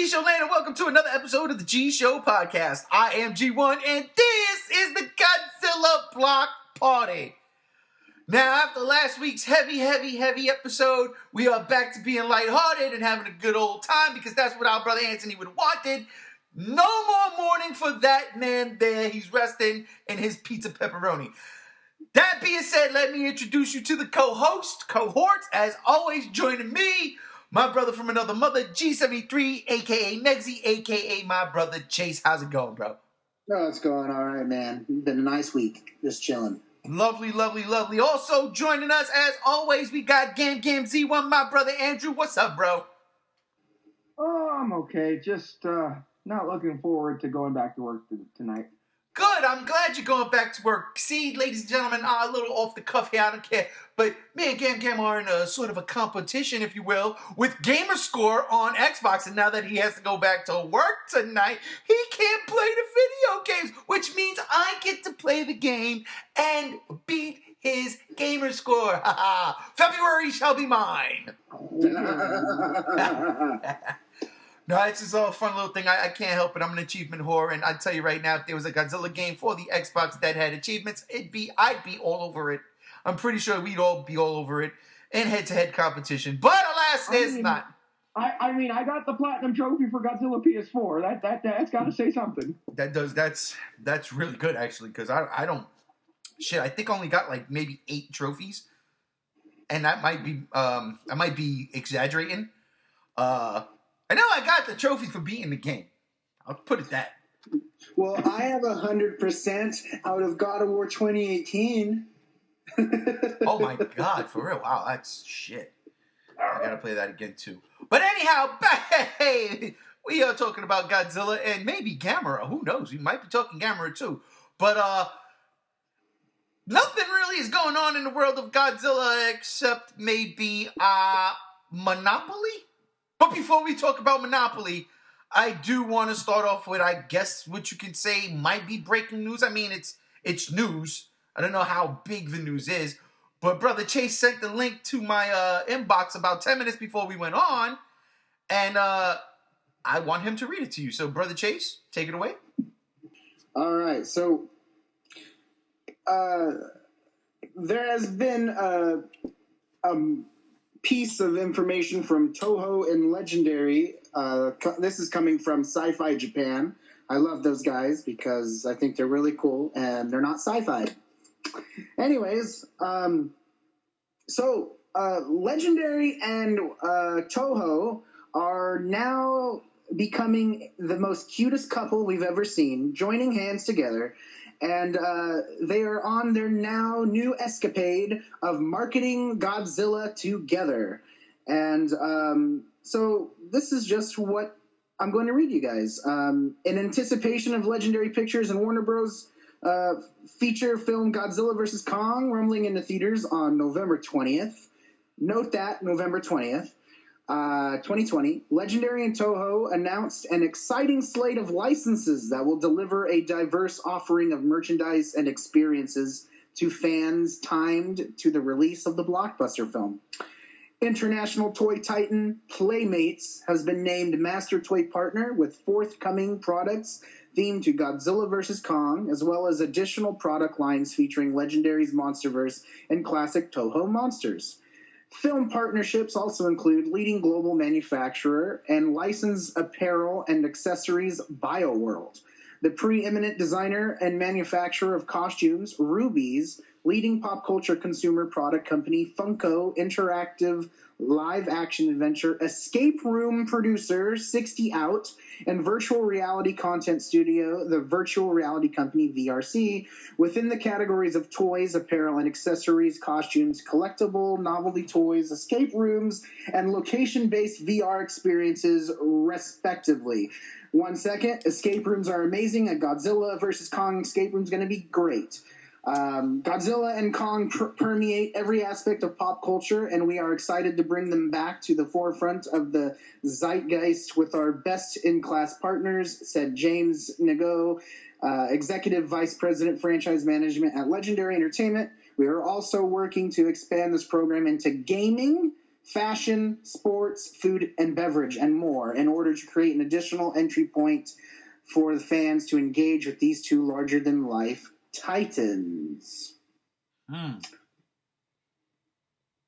G Show Land, and welcome to another episode of the G Show Podcast. I am G1, and this is the Godzilla Block Party. Now, after last week's heavy episode, we are back to being lighthearted and having a good old time because that's what our brother Anthony would have wanted. No more mourning for that man there. He's resting in his pizza pepperoni. That being said, let me introduce you to the cohorts. As always, joining me, my brother from another mother, G73, a.k.a. Negsy, a.k.a. my brother Chase. How's it going, bro? Oh, it's going all right, man. Been a nice week. Just chilling. Lovely. Also joining us, as always, we got Gam Z1, my brother Andrew. What's up, bro? Oh, I'm okay. Just not looking forward to going back to work tonight. Good. I'm glad you're going back to work. See, ladies and gentlemen, a little off the cuff here. I don't care. But me and Gam are in a sort of a competition, if you will, with Gamerscore on Xbox. And now that he has to go back to work tonight, he can't play the video games, which means I get to play the game and beat his Gamerscore. February shall be mine. No, it's just all a fun little thing. I can't help it. I'm an achievement whore, and I tell you right now, if there was a Godzilla game for the Xbox that had achievements, I'd be all over it. I'm pretty sure we'd all be all over it in head-to-head competition. But alas, there's not. I mean, I got the platinum trophy for Godzilla PS4. That's got to say something. That's really good actually, because I don't. Shit, I think I only got like maybe 8 trophies, and that might be I might be exaggerating. I know I got the trophy for beating the game. I'll put it that. Well, I have 100% out of God of War 2018. Oh my god, for real? Wow, that's shit. I gotta play that again too. But anyhow, hey, we are talking about Godzilla and maybe Gamera. Who knows? We might be talking Gamera too. But nothing really is going on in the world of Godzilla except maybe Monopoly. But before we talk about Monopoly, I do want to start off with, I guess, what you can say might be breaking news. I mean, it's news. I don't know how big the news is. But Brother Chase sent the link to my inbox about 10 minutes before we went on. And I want him to read it to you. So, Brother Chase, take it away. All right. So, there has been a piece of information from TOHO and Legendary. This is coming from Sci-Fi Japan. I love those guys because I think they're really cool and they're not sci-fi. Anyways, Legendary and TOHO are now becoming the most cutest couple we've ever seen, joining hands together. And they are on their now new escapade of marketing Godzilla together. And so this is just what I'm going to read you guys. In anticipation of Legendary Pictures and Warner Bros. Feature film Godzilla Vs Kong rumbling into theaters on November 20th. Note that, November 20th. 2020, Legendary and Toho announced an exciting slate of licenses that will deliver a diverse offering of merchandise and experiences to fans timed to the release of the blockbuster film. International toy titan Playmates has been named master toy partner with forthcoming products themed to Godzilla vs. Kong, as well as additional product lines featuring Legendary's Monsterverse and classic Toho monsters. Film partnerships also include leading global manufacturer and licensed apparel and accessories BioWorld, the preeminent designer and manufacturer of costumes Rubies, leading pop culture consumer product company Funko Interactive live-action adventure escape room producer 60 Out, and virtual reality content studio, the virtual reality company VRC, within the categories of toys, apparel, and accessories, costumes, collectible, novelty toys, escape rooms, and location-based VR experiences, respectively. 1 second, escape rooms are amazing. A Godzilla vs. Kong escape room is going to be great. Godzilla and Kong permeate every aspect of pop culture, and we are excited to bring them back to the forefront of the zeitgeist with our best-in-class partners, said James Nago, Executive Vice President, Franchise Management at Legendary Entertainment. We are also working to expand this program into gaming, fashion, sports, food and beverage, and more in order to create an additional entry point for the fans to engage with these two larger-than-life titans.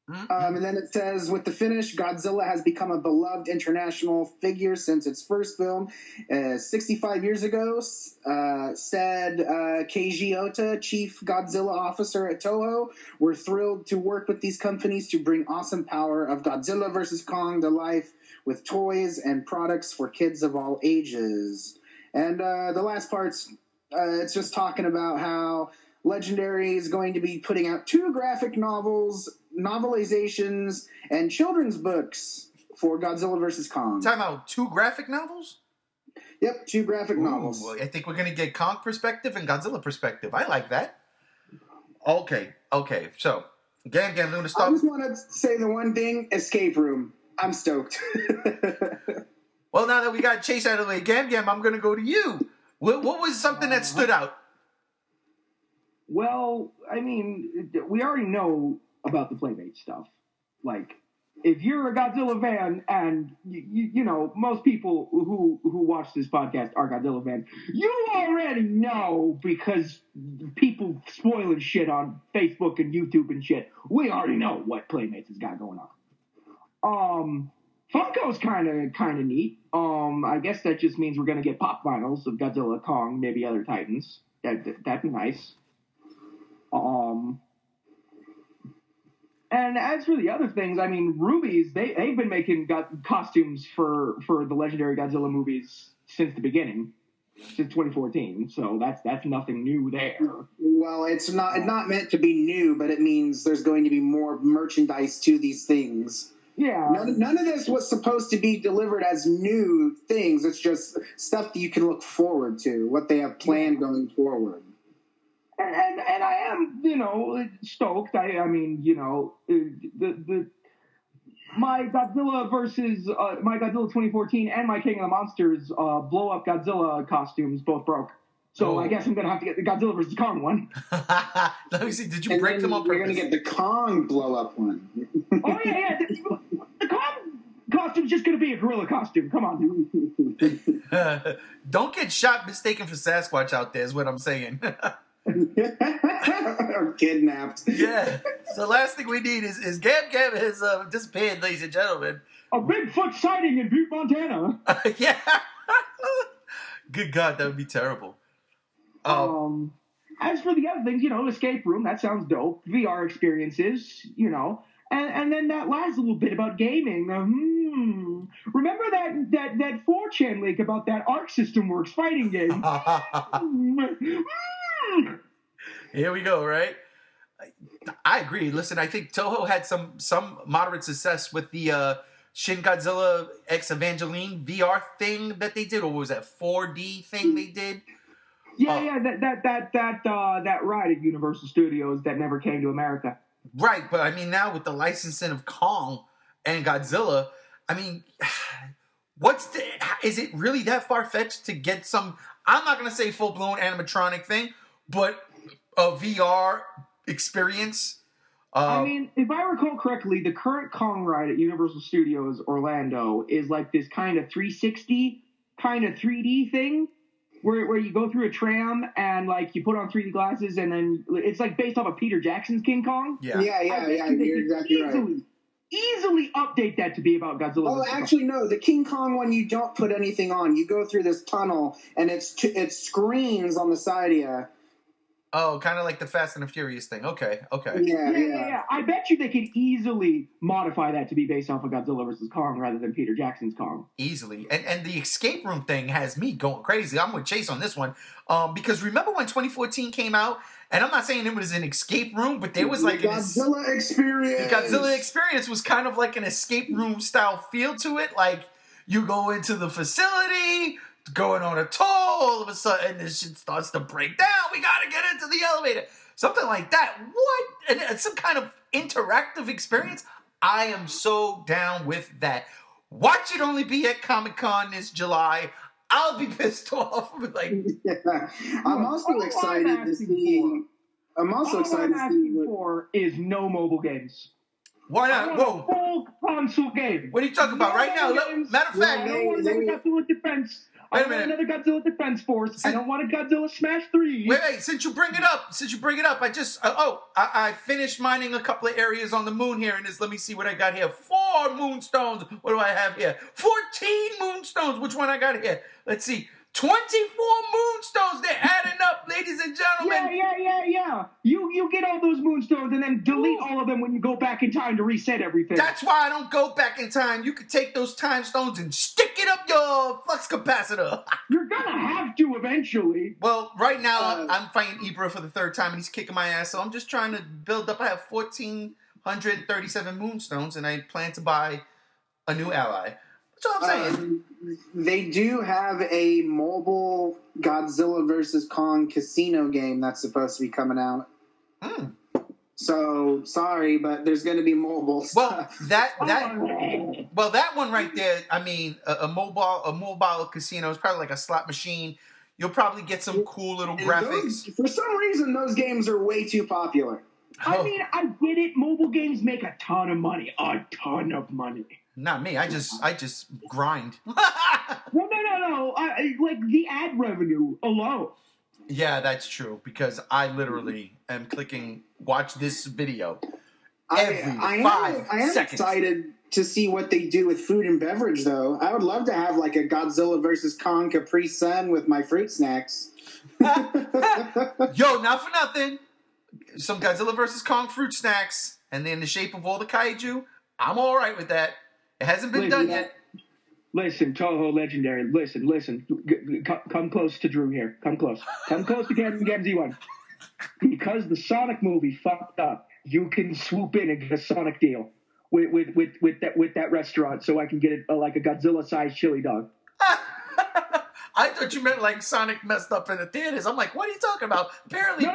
And then it says, with the finish, Godzilla has become a beloved international figure since its first film 65 years ago, said Keiji Ota, chief Godzilla officer at Toho. We're thrilled to work with these companies to bring awesome power of Godzilla vs. Kong to life with toys and products for kids of all ages. And the last part's, it's just talking about how Legendary is going to be putting out 2 graphic novels, novelizations, and children's books for Godzilla vs. Kong. Talking about 2 graphic novels? Yep, 2 graphic novels. Well, I think we're going to get Kong perspective and Godzilla perspective. I like that. Okay. So, Gam, I'm going to stop. I just want to say the one thing, escape room. I'm stoked. Well, now that we got Chase out of the way, Gam, I'm going to go to you. What was something that stood out? Well, I mean, we already know about the Playmate stuff. Like, if you're a Godzilla fan, and you know, most people who watch this podcast are Godzilla fans, you already know, because people spoiling shit on Facebook and YouTube and shit. We already know what Playmates has got going on. Funko's kind of neat. I guess that just means we're gonna get pop vinyls of Godzilla, Kong, maybe other Titans. That'd be nice. And as for the other things, I mean, Ruby's, they've been making costumes for the legendary Godzilla movies since the beginning, since 2014. So that's nothing new there. Well, it's not meant to be new, but it means there's going to be more merchandise to these things. Yeah. None of this was supposed to be delivered as new things. It's just stuff that you can look forward to, what they have planned going forward. And I am, you know, stoked. I mean, you know, my Godzilla versus my Godzilla 2014 and my King of the Monsters blow up Godzilla costumes both broke. So I guess I'm gonna have to get the Godzilla versus Kong one. Let me see. Did you break them on purpose? You're gonna get the Kong blow up one. Oh yeah. The Kong costume's just gonna be a gorilla costume. Come on. Don't get shot mistaken for Sasquatch out there. Is what I'm saying. Or kidnapped. Yeah. So the last thing we need is Gab has disappeared, ladies and gentlemen. A Bigfoot sighting in Butte, Montana. Yeah. Good God, that would be terrible. As for the other things, you know, escape room, that sounds dope. VR experiences, you know. And then that last little bit about gaming. Remember that 4chan leak about that Arc System Works fighting game? Here we go, right? I agree. Listen, I think Toho had some moderate success with the Shin Godzilla X Evangeline VR thing that they did, or was that 4D thing they did? Yeah, that ride at Universal Studios that never came to America. Right, but I mean now with the licensing of Kong and Godzilla, I mean, is it really that far-fetched to get some, I'm not going to say full-blown animatronic thing, but a VR experience? I mean, if I recall correctly, the current Kong ride at Universal Studios Orlando is like this kind of 360 kind of 3D thing where you go through a tram and like you put on 3D glasses and then it's like based off of Peter Jackson's King Kong. Yeah. You're exactly right. Easily update that to be about Godzilla. Oh, actually, no. The King Kong one, you don't put anything on. You go through this tunnel, and it screens on the side of you. Oh, kind of like the Fast and the Furious thing. Okay. Yeah. I bet you they could easily modify that to be based off of Godzilla vs. Kong rather than Peter Jackson's Kong. Easily. And the escape room thing has me going crazy. I'm with Chase on this one. Because remember when 2014 came out? And I'm not saying it was an escape room, but there was like the Godzilla experience. The Godzilla experience was kind of like an escape room style feel to it. Like you go into the facility, going on a tour, all of a sudden this shit starts to break down. We gotta get into the elevator. Something like that. What? And it's some kind of interactive experience. I am so down with that. Watch it only be at Comic-Con this July. I'll be pissed off. Like, I'm also excited to see. I'm also excited to see what is no mobile games. Why I not? want Whoa. a full console game. What are you talking about right now? Matter of fact, I don't want another Godzilla Defense. I don't want another Godzilla Defense Force. I don't want a Godzilla Smash 3. Wait, since you bring it up, I finished mining a couple of areas on the moon here, and let me see what I got here. 4 moonstones. What do I have here? 14 moonstones. Which one I got here? Let's see. 24 moonstones. They're adding up, ladies and gentlemen. Yeah. You get all those moonstones and then delete all of them when you go back in time to reset everything. That's why I don't go back in time. You could take those time stones and stick it up your flux capacitor. You're gonna have to eventually. Well, right now I'm fighting Ibra for the 3rd time and he's kicking my ass. So I'm just trying to build up. I have 1,437 moonstones and I plan to buy a new ally. That's all I'm saying. They do have a mobile Godzilla vs Kong casino game that's supposed to be coming out. So sorry, but there's going to be mobile stuff. Well, that one right there. I mean, a mobile casino is probably like a slot machine. You'll probably get some cool little graphics. For some reason, those games are way too popular. I mean, I get it. Mobile games make a ton of money. A ton of money. Not me. I just grind. Well, no. Like the ad revenue alone. Yeah, that's true. Because I literally am clicking watch this video every 5 I am seconds. Excited to see what they do with food and beverage, though. I would love to have like a Godzilla vs Kong Capri Sun with my fruit snacks. Yo, not for nothing. Some Godzilla vs Kong fruit snacks, and in the shape of all the kaiju. I'm all right with that. It hasn't been done yet. Listen, Toho Legendary. Listen. Come close to Drew here. Come close. Come close to Gamzy one. Because the Sonic movie fucked up, you can swoop in and get a Sonic deal with that restaurant, so I can get a Godzilla-sized chili dog. I thought you meant like Sonic messed up in the theaters. I'm like, what are you talking about? Apparently,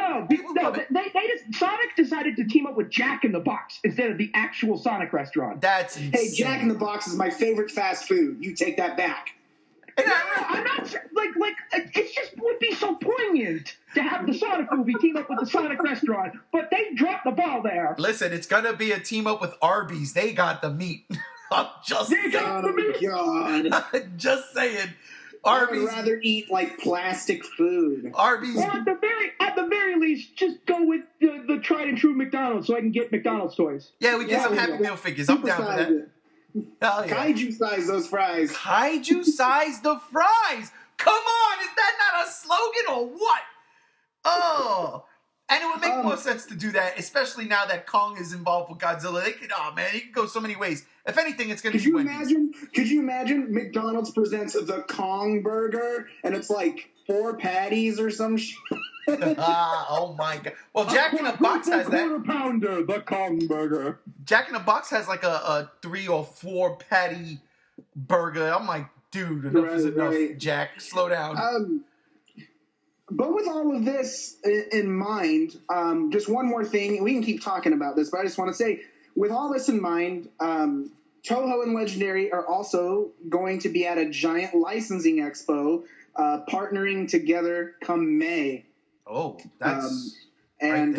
Sonic decided to team up with Jack in the Box instead of the actual Sonic restaurant. That's insane. Hey, Jack in the Box is my favorite fast food. You take that back. I'm not like it just would be so poignant to have the Sonic movie team up with the Sonic restaurant, but they dropped the ball there. Listen, it's gonna be a team up with Arby's. They got the meat. I'm just saying. God. Just saying. Arby's. I would rather eat like plastic food. Arby's. Or at the very least, just go with the tried and true McDonald's so I can get McDonald's toys. Yeah, we get some Happy Meal figures. I'm down for that. Hell yeah. Kaiju size those fries. Kaiju size the fries. Come on, is that not a slogan or what? Oh. And it would make more sense to do that, especially now that Kong is involved with Godzilla. It could go so many ways. If anything, it's going to be Wendy's. Could you imagine McDonald's presents the Kong burger, and it's like 4 patties or some shit? Oh my god. Well, Jack in the Box has that. Quarter pounder, the Kong burger. Jack in the Box has like a 3 or 4 patty burger. I'm like, dude, enough is enough. Right. Jack, slow down. But with all of this in mind, just one more thing. We can keep talking about this, but I just want to say, with all this in mind, Toho and Legendary are also going to be at a giant licensing expo, partnering together come May. Oh, that's in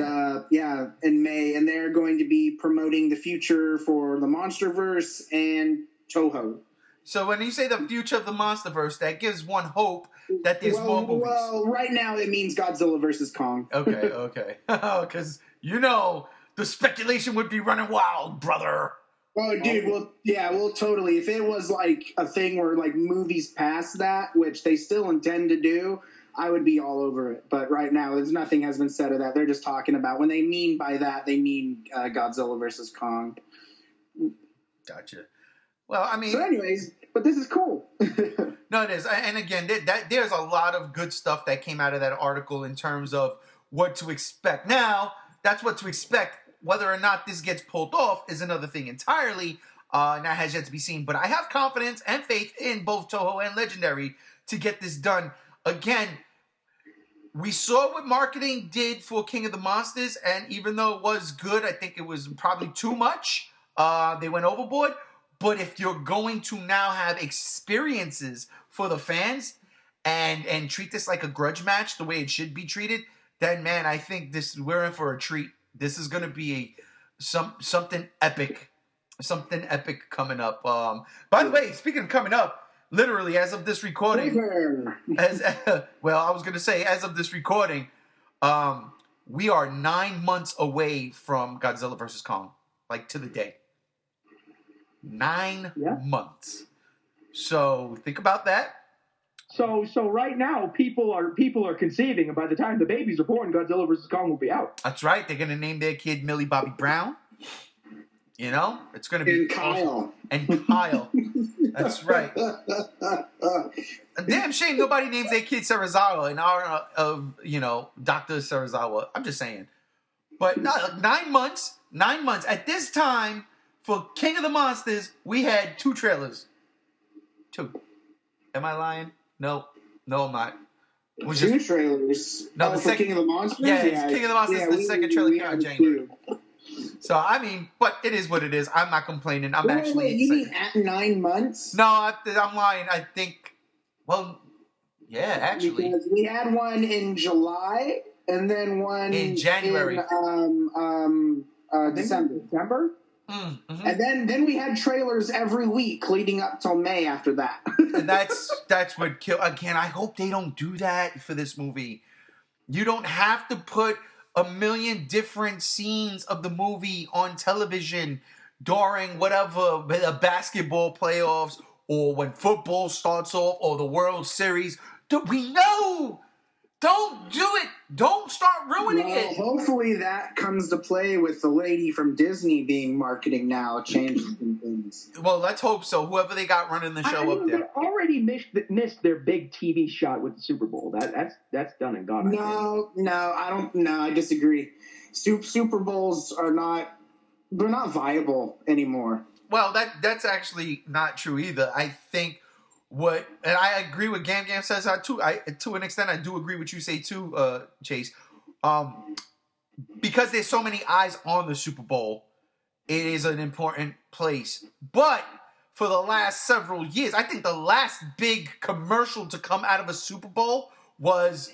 May, and they're going to be promoting the future for the MonsterVerse and Toho. So when you say the future of the MonsterVerse, that gives one hope that there's more movies. Well, right now it means Godzilla vs Kong. Okay. Because, the speculation would be running wild, brother. Oh, dude, well, totally. If it was like a thing where like movies past that, which they still intend to do, I would be all over it. But right now, nothing has been said of that. They're just talking about, when they mean by that, they mean Godzilla vs Kong. Gotcha. Well, I mean... So anyways, but this is cool. No, it is. And again, there's a lot of good stuff that came out of that article in terms of what to expect. Now, that's what to expect. Whether or not this gets pulled off is another thing entirely. That has yet to be seen. But I have confidence and faith in both Toho and Legendary to get this done. Again, we saw what marketing did for King of the Monsters, and even though it was good, I think it was probably too much. They went overboard. But if you're going to now have experiences for the fans and treat this like a grudge match the way it should be treated, then, man, I think we're in for a treat. This is going to be something epic coming up. By the way, speaking of coming up, literally as of this recording, as of this recording, we are 9 months away from Godzilla vs Kong, like to the day. 9 months. So think about that. So right now, people are conceiving, and by the time the babies are born, Godzilla vs Kong will be out. That's right. They're gonna name their kid Millie Bobby Brown. You know, it's gonna be Kyle. And Kyle. That's right. A damn shame nobody names their kid Serizawa in honor of Dr. Serizawa. I'm just saying. But no, 9 months. 9 months. At this time, for King of the Monsters, we had 2 trailers. 2. Am I lying? No, I'm not. Two trailers. No, for King of the Monsters? Yeah, King of the Monsters is the second trailer came out in January. So, I mean, but it is what it is. I'm not complaining. I'm actually excited. You mean at 9 months? No, I'm lying. I think, yeah, actually. Because we had one in July, and then one in January. In December? Mm-hmm. And then we had trailers every week leading up till May after that. And that's what killed. Again, I hope they don't do that for this movie. You don't have to put a million different scenes of the movie on television during whatever, the basketball playoffs or when football starts off or the World Series. We know. Don't do it. Don't start ruining it. Hopefully that comes to play with the lady from Disney being marketing now, changes some things. Well, let's hope so. Whoever they got running the show up there. They already missed their big TV shot with the Super Bowl. That's done and gone. I disagree. Super Bowls they're not viable anymore. Well, that's actually not true either. I think and I agree with Gam says too. To an extent, I do agree with you say too, Chase. Because there's so many eyes on the Super Bowl, it is an important place. But for the last several years, I think the last big commercial to come out of a Super Bowl was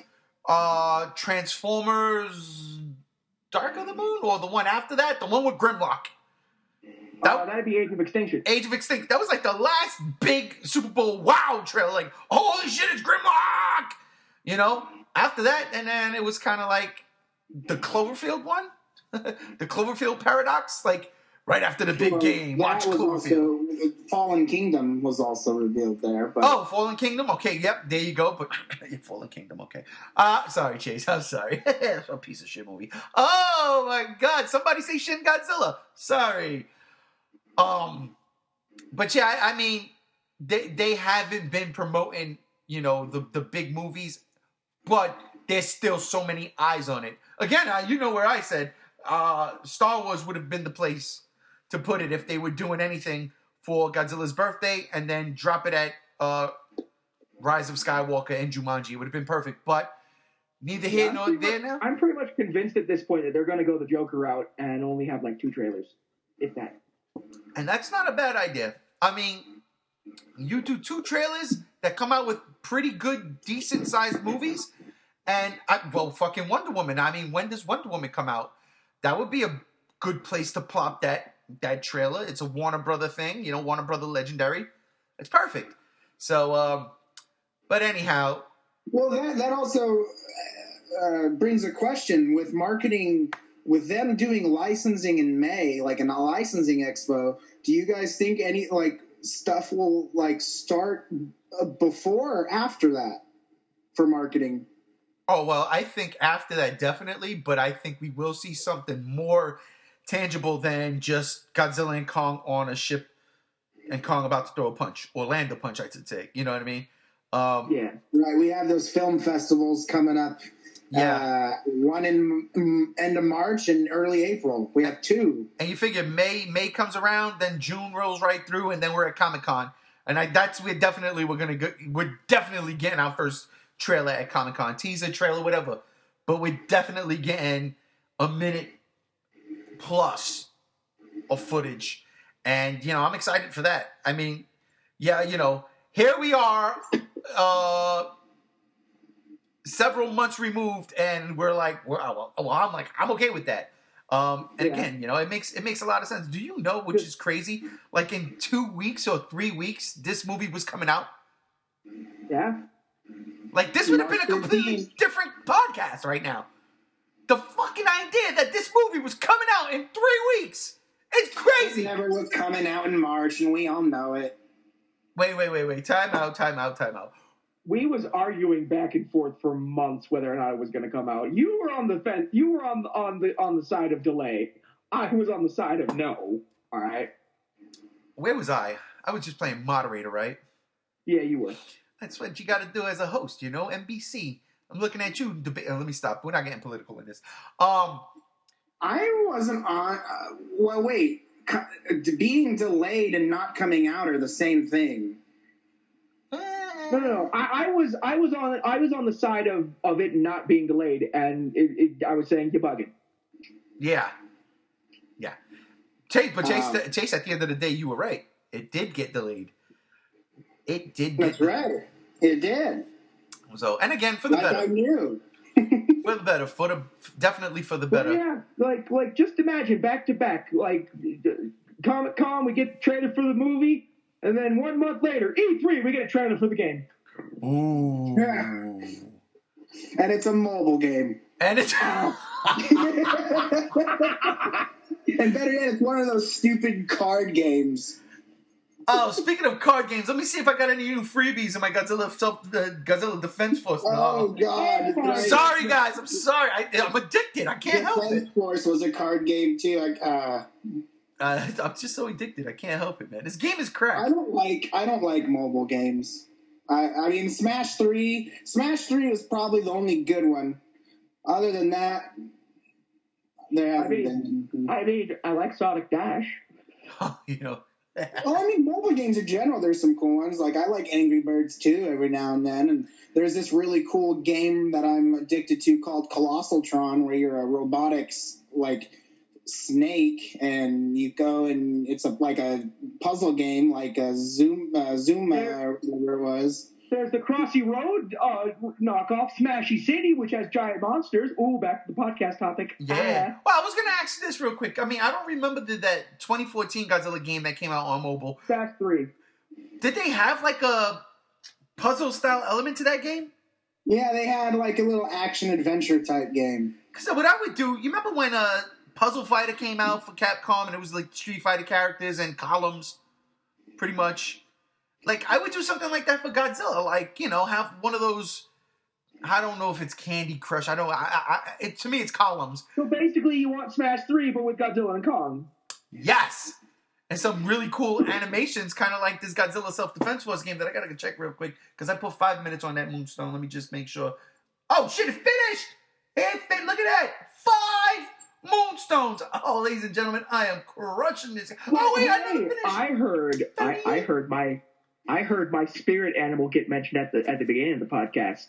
Transformers Dark of the Moon, or the one after that, the one with Grimlock. That'd be Age of Extinction. Age of Extinction. That was like the last big Super Bowl wow trailer. Like, holy shit, it's Grimlock! After that, and then it was kind of like the Cloverfield one. The Cloverfield Paradox. Like, right after the big game. Watch Cloverfield. Fallen Kingdom was also revealed there. But... Fallen Kingdom? Okay, yep, there you go. But Fallen Kingdom, okay. Sorry, Chase, I'm sorry. It's a piece of shit movie. Oh, my God. Somebody say Shin Godzilla. Sorry. But yeah, I mean, they haven't been promoting, the big movies, but there's still so many eyes on it. Again, where I said Star Wars would have been the place to put it if they were doing anything for Godzilla's birthday and then drop it at Rise of Skywalker and Jumanji. It would have been perfect, but neither here nor there now. I'm pretty much convinced at this point that they're going to go the Joker route and only have like 2 trailers, if that. And that's not a bad idea. I mean, you do 2 trailers that come out with pretty good, decent-sized movies. And, fucking Wonder Woman. I mean, when does Wonder Woman come out? That would be a good place to plop that trailer. It's a Warner Brother thing. Warner Brother Legendary. It's perfect. So, but anyhow. Well, that also brings a question with marketing. With them doing licensing in May, like a licensing expo, do you guys think any stuff will start before or after that for marketing? Oh, well, I think after that definitely, but I think we will see something more tangible than just Godzilla and Kong on a ship and Kong about to throw a punch or land a punch, I should say. You know what I mean? Yeah. Right. We have those film festivals coming up. Yeah, one in end of March and early April. We have 2, and you figure May comes around, then June rolls right through, and then we're at Comic-Con, and we're definitely getting our first trailer at Comic-Con, teaser trailer, whatever. But we're definitely getting a minute plus of footage, and I'm excited for that. I mean, yeah, here we are. Several months removed, and we're like, I'm okay with that. And again, it makes a lot of sense. Do you know, which is crazy? Like in 2 weeks or 3 weeks, this movie was coming out. Yeah. Like this would have been a completely different podcast right now. The fucking idea that this movie was coming out in 3 weeks. It's crazy. It never was coming out in March, and we all know it. Wait. Time out. We was arguing back and forth for months whether or not it was going to come out. You were on the fence. You were on the side of delay. I was on the side of no. All right. Where was I? I was just playing moderator, right? Yeah, you were. That's what you got to do as a host, NBC. I'm looking at you. Let me stop. We're not getting political in this. I wasn't on. Well, wait. Being delayed and not coming out are the same thing. No. I was on the side of it not being delayed, and I was saying you're bugging. Yeah. Chase, at the end of the day, you were right. It did get delayed. It did. That's right. It did. So, and again, for the better. I knew. For the better. Definitely for the better. Yeah, like just imagine back to back, like Comic-Con, we get the trailer for the movie, and then 1 month later, E3, we get a trailer for the game. Ooh. Yeah. And it's a mobile game. And it's and better yet, it's one of those stupid card games. Oh, speaking of card games, let me see if I got any new freebies in my Godzilla Defense Force. Oh, God. Sorry, guys. I'm sorry. I'm addicted. I can't help it. Defense Force was a card game, too. I'm just so addicted. I can't help it, man. This game is crap. I don't like mobile games. I mean, Smash 3 was probably the only good one. Other than that, there haven't been. I mean, I like Sonic Dash. Well, I mean, mobile games in general, there's some cool ones. Like, I like Angry Birds, too, every now and then. And there's this really cool game that I'm addicted to called Colossal Tron, where you're a robotics, snake, and you go and it's like a puzzle game, like a Zuma or whatever it was. There's the Crossy Road knockoff, Smashy City, which has giant monsters. Ooh, back to the podcast topic. Yeah. Well, I was going to ask this real quick. I mean, I don't remember that 2014 Godzilla game that came out on mobile. Fast 3. Did they have a puzzle-style element to that game? Yeah, they had a little action-adventure type game. Because what I would do, you remember when Puzzle Fighter came out for Capcom and it was Street Fighter characters and columns, pretty much? I would do something like that for Godzilla. Have one of those. I don't know if it's Candy Crush. I don't. To me, it's columns. So basically, you want Smash 3, but with Godzilla and Kong. Yes, and some really cool animations, kind of like this Godzilla Self-Defense Force game that I gotta check real quick because I put 5 minutes on that Moonstone. Let me just make sure. Oh shit! It finished. Look at that. 5 Moonstones. Oh, ladies and gentlemen, I am crushing this. Oh wait, I didn't finish. I heard my spirit animal get mentioned at the beginning of the podcast.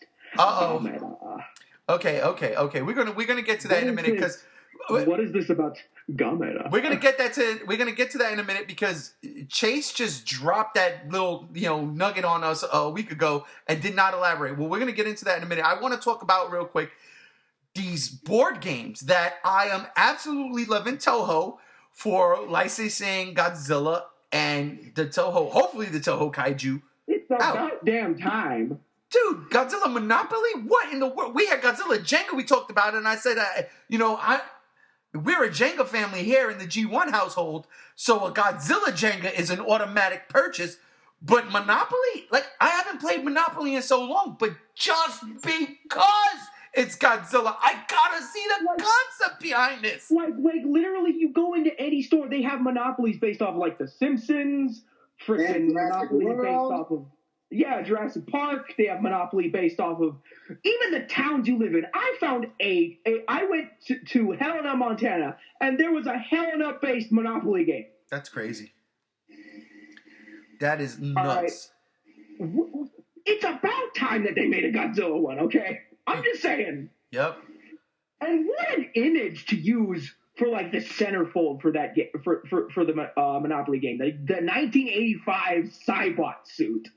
Okay. We're gonna get to that in a minute because what is this about Gamera? We're gonna get to that in a minute because Chase just dropped that little nugget on us a week ago and did not elaborate. Well, we're gonna get into that in a minute. I want to talk about real quick these board games that I am absolutely loving Toho for licensing Godzilla and the Toho, hopefully the Toho Kaiju. It's about damn time. Dude, Godzilla Monopoly? What in the world? We had Godzilla Jenga, we talked about it, and I said, we're a Jenga family here in the G1 household, so a Godzilla Jenga is an automatic purchase, but Monopoly? I haven't played Monopoly in so long, but just because it's Godzilla, I gotta see the concept behind this. Literally, you go into any store, they have Monopolies based off of, The Simpsons, freaking Monopoly based off of... Yeah, Jurassic Park. They have Monopoly based off of even the towns you live in. I found I went to Helena, Montana, and there was a Helena-based Monopoly game. That's crazy. That is nuts. Right. It's about time that they made a Godzilla one, okay? I'm just saying. Yep. And what an image to use for the centerfold for that game, for the Monopoly game. The 1985 Cybot suit.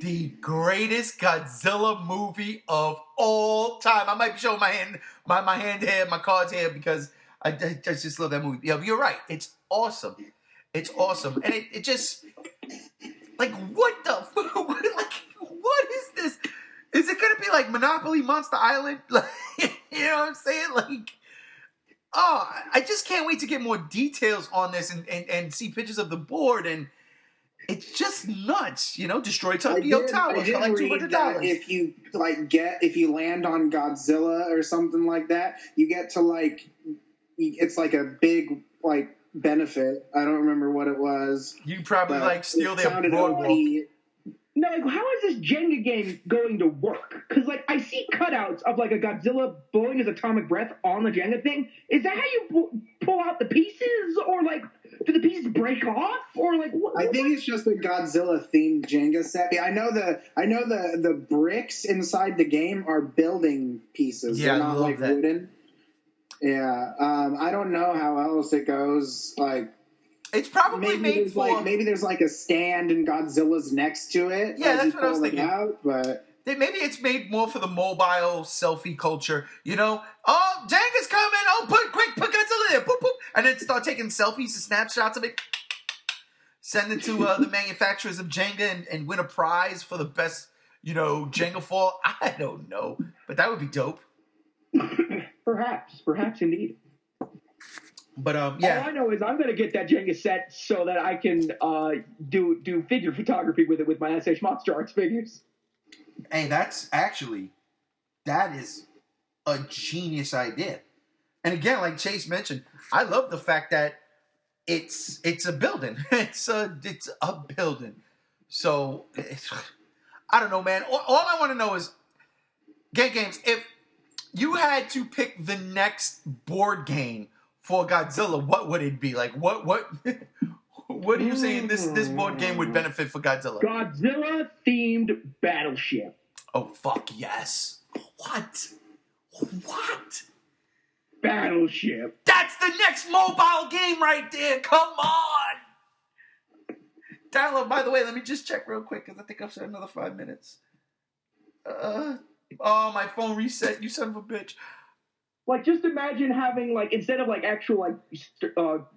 The greatest Godzilla movie of all time. I might be showing my hand here, my cards here, because I just love that movie. Yeah, you're right. It's awesome. It's awesome, and it just like what the like what is this? Is it gonna be like Monopoly Monster Island? Like, you know what I'm saying? Like, oh, I just can't wait to get more details on this and see pictures of the board, and it's just nuts. You know, destroy Tokyo Tower, collect $200. If you land on Godzilla or something like that, you get to like, it's like a big like benefit. I don't remember what it was. You probably like steal their boardwalk. No, like, how is this Jenga game going to work? Because, like, I see cutouts of, like, a Godzilla blowing his atomic breath on the Jenga thing. Is that how you pull out the pieces? Or, like, do the pieces break off? Or, like, what? I think it's just a Godzilla-themed Jenga set. I know the bricks inside the game are building pieces. Yeah, they're not, like, that. wooden. Yeah. I don't know how else it goes, like... It's probably made for... maybe there's like a stand and Godzilla's next to it. Yeah, that's what I was thinking. But maybe it's made more for the mobile selfie culture. You know, oh, Jenga's coming. Oh, put Godzilla there. Boop, boop. And then start taking selfies and snapshots of it. Send it to the manufacturers of Jenga and win a prize for the best, Jenga fall. I don't know. But that would be dope. Perhaps indeed. But yeah. All I know is I'm going to get that Jenga set so that I can do figure photography with it with my SH Monster Arts figures. Hey, that is a genius idea. And again, like Chase mentioned, I love the fact that it's a building. It's a building. So I don't know, man. All I want to know is games. If you had to pick the next board game for Godzilla, what would it be? Like, what are you saying this board game would benefit for Godzilla? Godzilla-themed battleship. Oh, fuck yes. What? Battleship. That's the next mobile game right there. Come on. Download, by the way, let me just check real quick, because I think I've said another 5 minutes. Oh, my phone reset, you son of a bitch. Like, just imagine having, like, instead of, like, actual,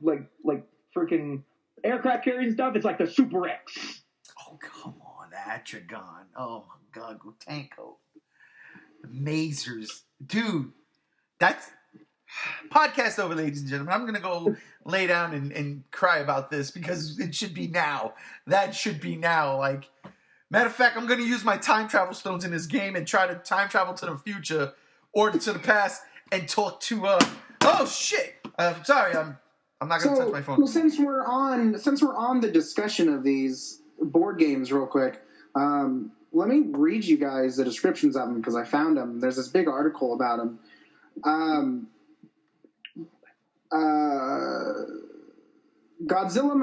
like freaking aircraft carriers and stuff, it's like the Super X. Oh, come on, the Atragon. Oh, my God, Gutanko. The Mazers. Dude, that's... Podcast over, ladies and gentlemen. I'm going to go lay down and cry about this, because it should be now. That should be now. Like, matter of fact, I'm going to use my time travel stones in this game and try to time travel to the future or to the past and talk to oh shit! Sorry, I'm not gonna touch my phone. Well, since we're on the discussion of these board games, real quick, let me read you guys the descriptions of them, because I found them. There's this big article about them. Godzilla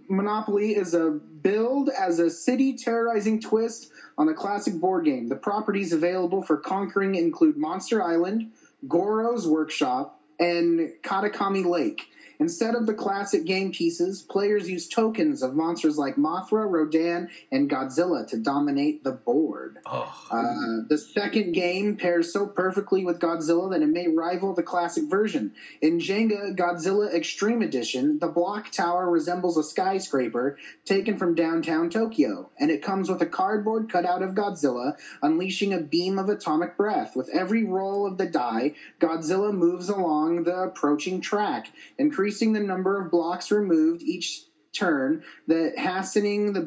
Monopoly is a build as a city terrorizing twist on the classic board game. The properties available for conquering include Monster Island, Goro's Workshop, and Katakami Lake. Instead of the classic game pieces, players use tokens of monsters like Mothra, Rodan, and Godzilla to dominate the board. The second game pairs so perfectly with Godzilla that it may rival the classic version. In Jenga Godzilla Extreme Edition, the block tower resembles a skyscraper taken from downtown Tokyo, and it comes with a cardboard cutout of Godzilla unleashing a beam of atomic breath. With every roll of the die, Godzilla moves along the approaching track, increasing the number of blocks removed each turn, hastening the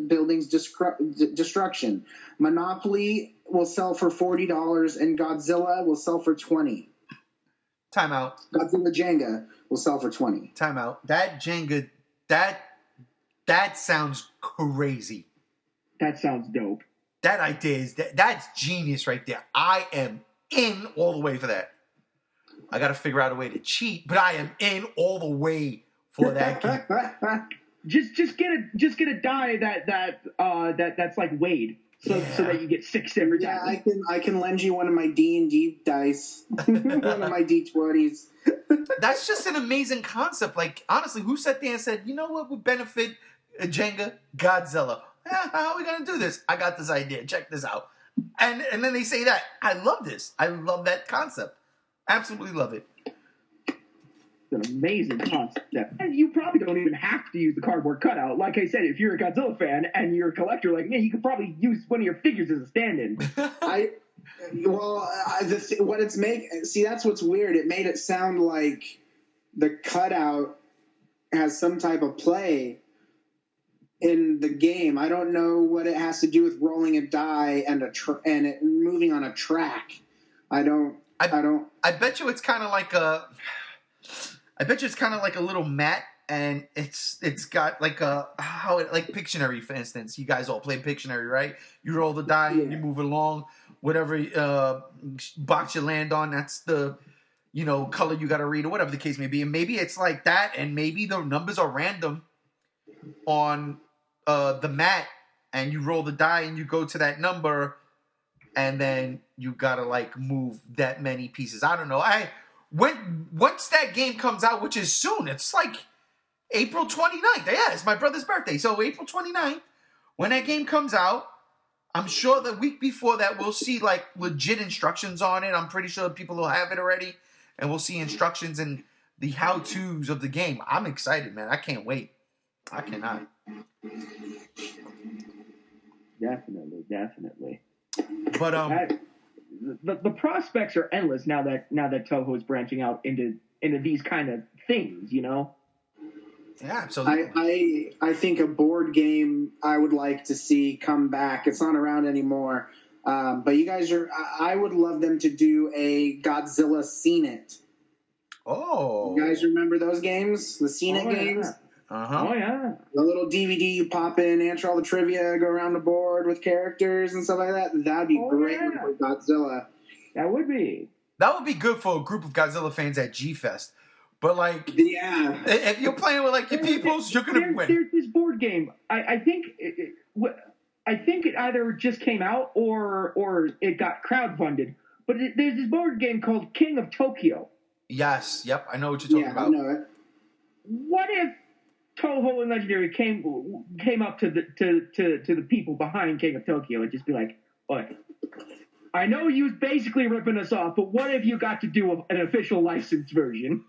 building's destruction. Monopoly will sell for $40 and Godzilla will sell for $20. Time out. Godzilla Jenga will sell for $20. Time out. That Jenga, that sounds crazy. That sounds dope. That idea is that's genius right there. I am in all the way for that. I got to figure out a way to cheat, but I am in all the way for that game. Just get a die that's like Wade, so that you get 6 every time. Yeah, I can lend you one of my D&D dice, one of my D20s. That's just an amazing concept. Like, honestly, who sat there and said, you know what would benefit Jenga? Godzilla. How are we gonna do this? I got this idea. Check this out. And then they say that. I love this. I love that concept. Absolutely love it. It's an amazing concept. And you probably don't even have to use the cardboard cutout. Like I said, if you're a Godzilla fan and you're a collector like me, you could probably use one of your figures as a stand-in. What it's see, that's what's weird. It made it sound like the cutout has some type of play in the game. I don't know what it has to do with rolling a die and it moving on a track. I bet you it's kind of like a little mat, and it's got like like Pictionary, for instance. You guys all play Pictionary, right? You roll the die and you move it along. Whatever box you land on, that's the color you got to read, or whatever the case may be. And maybe it's like that, and maybe the numbers are random on the mat, and you roll the die and you go to that number, and then you got to like move that many pieces. I don't know. Once that game comes out, which is soon, it's like April 29th. Yeah, it's my brother's birthday. So April 29th, when that game comes out, I'm sure the week before that we'll see like legit instructions on it. I'm pretty sure people will have it already. And we'll see instructions and the how-tos of the game. I'm excited, man. I can't wait. I cannot. Definitely. But the prospects are endless now that Toho is branching out into these kind of things, Yeah, absolutely. I think a board game I would like to see come back. It's not around anymore. But you guys I would love them to do a Godzilla Scene It. Oh. You guys remember those games? The Scene It games? Uh-huh. Oh, yeah. The little DVD you pop in, answer all the trivia, go around the board with characters and stuff like that. That'd be great for Godzilla. That would be. That would be good for a group of Godzilla fans at G-Fest. But, like, yeah, if you're playing with, like, your peoples, you're going to win. There's this board game. I think it either just came out or it got crowdfunded. But there's this board game called King of Tokyo. Yes. Yep. I know what you're talking about. I know it. What if Toho and Legendary came up to the people behind King of Tokyo and just be like, "Look, I know you was basically ripping us off, but what if you got to do an official licensed version?"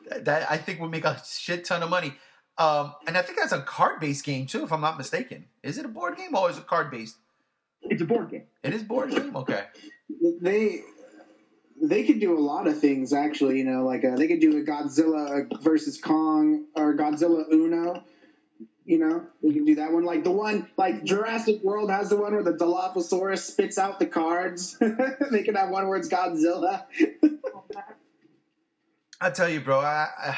That I think would make a shit ton of money. And I think that's a card-based game, too, if I'm not mistaken. Is it a board game or is it card-based? It's a board game. It is board game? Okay. They could do a lot of things, actually. Like they could do a Godzilla versus Kong or Godzilla Uno. They can do that one. Like the one, like Jurassic World has the one where the Dilophosaurus spits out the cards. They could have one where it's Godzilla. I tell you, bro, I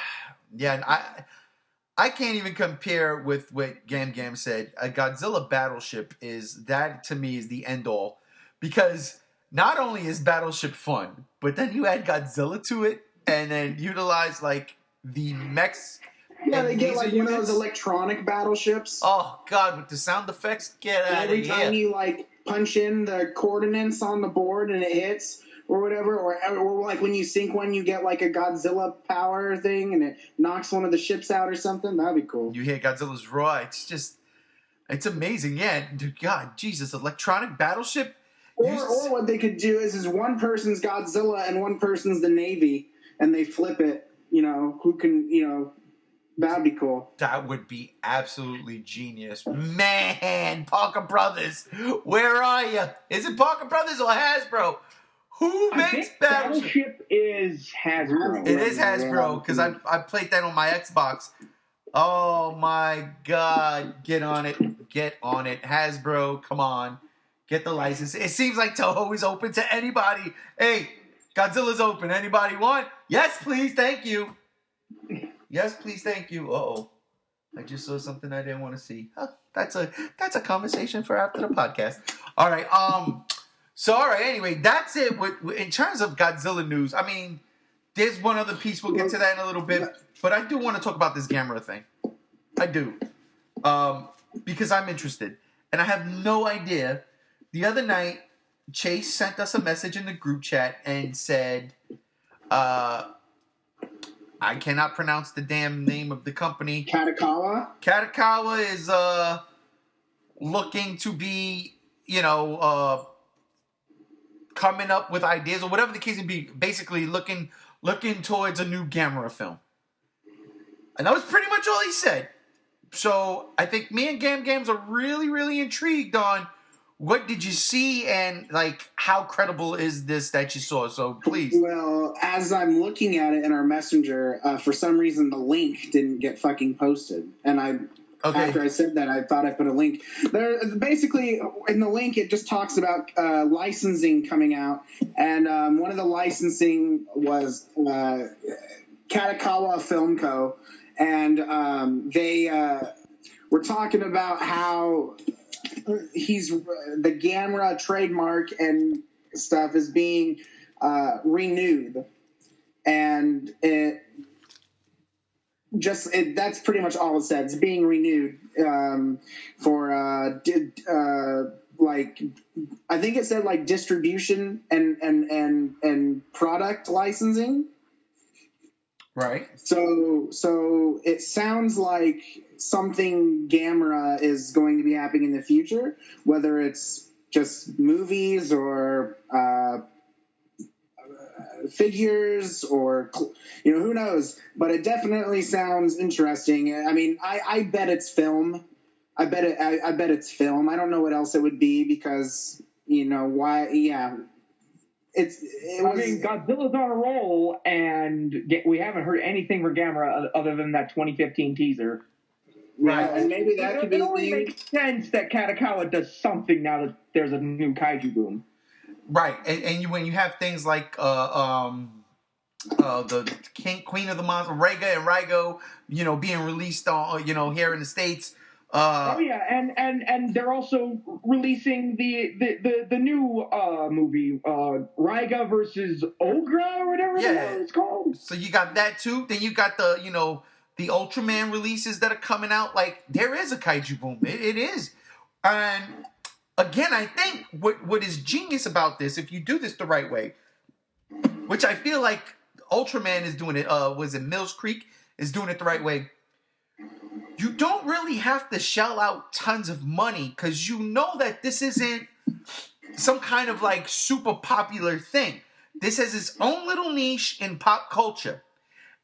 can't even compare with what Gam said. A Godzilla battleship to me is the end all, because not only is battleship fun, but then you add Godzilla to it and then utilize like the mechs. Yeah, they get like one of those electronic battleships. Oh God, with the sound effects, get out of here! Every time you like punch in the coordinates on the board and it hits. Or whatever, or like when you sink one, you get like a Godzilla power thing, and it knocks one of the ships out or something. That'd be cool. You hear Godzilla's roar. It's amazing. Yeah, dude, God, Jesus, electronic battleship. Or what they could do is one person's Godzilla and one person's the Navy, and they flip it. Who can, that'd be cool. That would be absolutely genius. Man, Parker Brothers, where are you? Is it Parker Brothers or Hasbro? Who makes Battleship is Hasbro. It is Hasbro, because I played that on my Xbox. Oh my God. Get on it. Hasbro, come on. Get the license. It seems like Toho is open to anybody. Hey, Godzilla's open. Anybody want? Yes, please. Thank you. Yes, please. Thank you. Uh-oh. I just saw something I didn't want to see. Huh, that's a conversation for after the podcast. All right. So, all right, anyway, that's it. In terms of Godzilla news, I mean, there's one other piece. We'll get to that in a little bit. But I do want to talk about this GAMERA thing. I do. Because I'm interested. And I have no idea. The other night, Chase sent us a message in the group chat and said, I cannot pronounce the damn name of the company. Katakawa? Katakawa is looking to be, coming up with ideas or whatever the case may be, basically looking towards a new Gamera film. And that was pretty much all he said. So I think me and Gams are really, really intrigued on what did you see and like how credible is this that you saw. So please. Well, as I'm looking at it in our messenger, for some reason the link didn't get fucking posted, and after I said that, I thought I put a link there. Basically, in the link, it just talks about licensing coming out, and one of the licensing was Katakawa Film Co. And they were talking about how the Gamera trademark and stuff is being renewed, and that's pretty much all it said. It's being renewed for like I think it said like distribution and product licensing. Right. So it sounds like something Gamera is going to be happening in the future, whether it's just movies or figures or, who knows. But it definitely sounds interesting. I mean, I bet it's film. I bet it's film. I don't know what else it would be because, why? Yeah. Godzilla's on a roll, and we haven't heard anything from Gamera other than that 2015 teaser. Right, and maybe that could be. It only makes sense that Katakawa does something now that there's a new kaiju boom. Right, and when you have things like the Queen of the Monsters, Rega and Raigo, being released on here in the States. And they're also releasing the new movie, Raiga versus Ogra or whatever it's called. So you got that too. Then you got the the Ultraman releases that are coming out. Like there is a kaiju boom. It is, and again, I think what is genius about this, if you do this the right way, which I feel like Ultraman is doing it. Was it Mills Creek is doing it the right way? You don't really have to shell out tons of money because you know that this isn't some kind of like super popular thing. This has its own little niche in pop culture.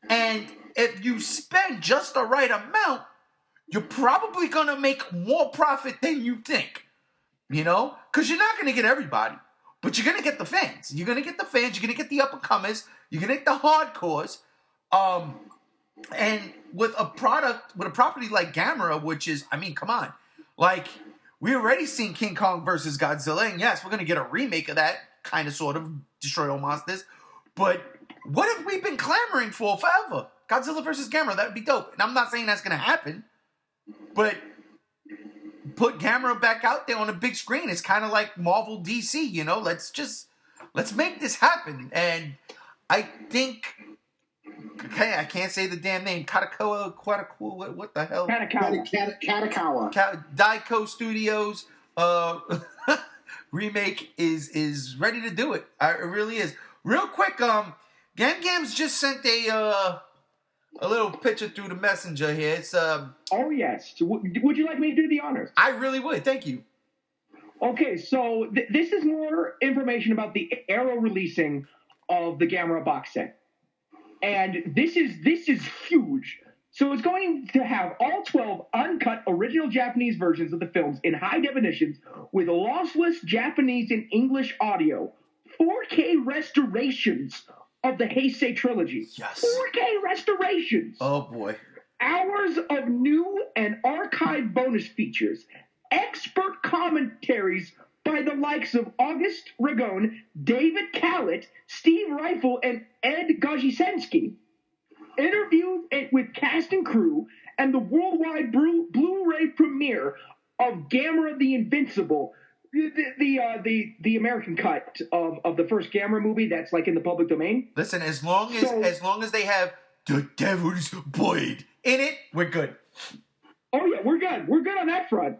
And if you spend just the right amount, you're probably going to make more profit than you think. Because you're not going to get everybody. But you're going to get the fans. You're going to get the fans. You're going to get the up-and-comers. You're going to get the hardcores. And with a property like Gamera, which is, come on. Like, we already seen King Kong versus Godzilla, and yes, we're going to get a remake of that, kind of, sort of, Destroy All Monsters. But what have we been clamoring for forever? Godzilla versus Gamera, that would be dope. And I'm not saying that's going to happen, but put Gamera back out there on the big screen. It's kind of like Marvel DC, let's make this happen. And I think... Okay, I can't say the damn name. Katakawa, what the hell? Katakawa. Daiko Studios remake is ready to do it. It really is. Real quick, Gams just sent a little picture through the messenger here. It's Oh yes. Would you like me to do the honors? I really would. Thank you. Okay, so this is more information about the Arrow releasing of the Gamera box set. And this is huge. So it's going to have all 12 uncut original Japanese versions of the films in high definitions with lossless Japanese and English audio, 4K restorations of the Heisei Trilogy. Yes. 4K restorations. Oh, boy. Hours of new and archived bonus features. Expert commentaries by the likes of August Ragone, David Callett, Steve Rifle, and Ed Gojisensky. Interviews with cast and crew, and the worldwide Blu-ray premiere of Gamera the Invincible, the American cut of the first Gamera movie that's like in the public domain. Listen, as long as they have the Devil's Blade in it, we're good. Oh yeah, we're good. We're good on that front.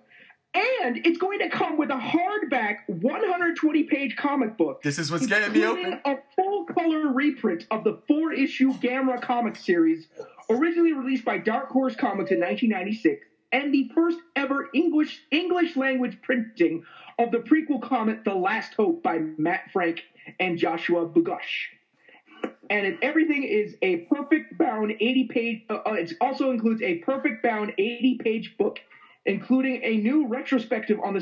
And it's going to come with a hardback 120-page comic book. This is what's getting me open. A full-color reprint of the 4-issue Gamera comic series, originally released by Dark Horse Comics in 1996, and the first ever English language printing of the prequel comic The Last Hope by Matt Frank and Joshua Bugosh. And everything is a perfect bound 80-page. It also includes a perfect bound 80-page book, including a new retrospective on the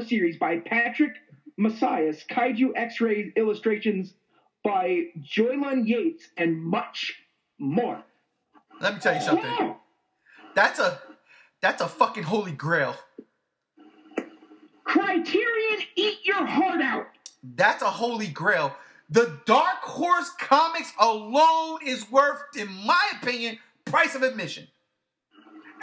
series by Patrick Messias, Kaiju X-Ray illustrations by Joylon Yates, and much more. Let me tell you something. That's a fucking holy grail. Criterion, eat your heart out. That's a holy grail. The Dark Horse comics alone is worth, in my opinion, price of admission.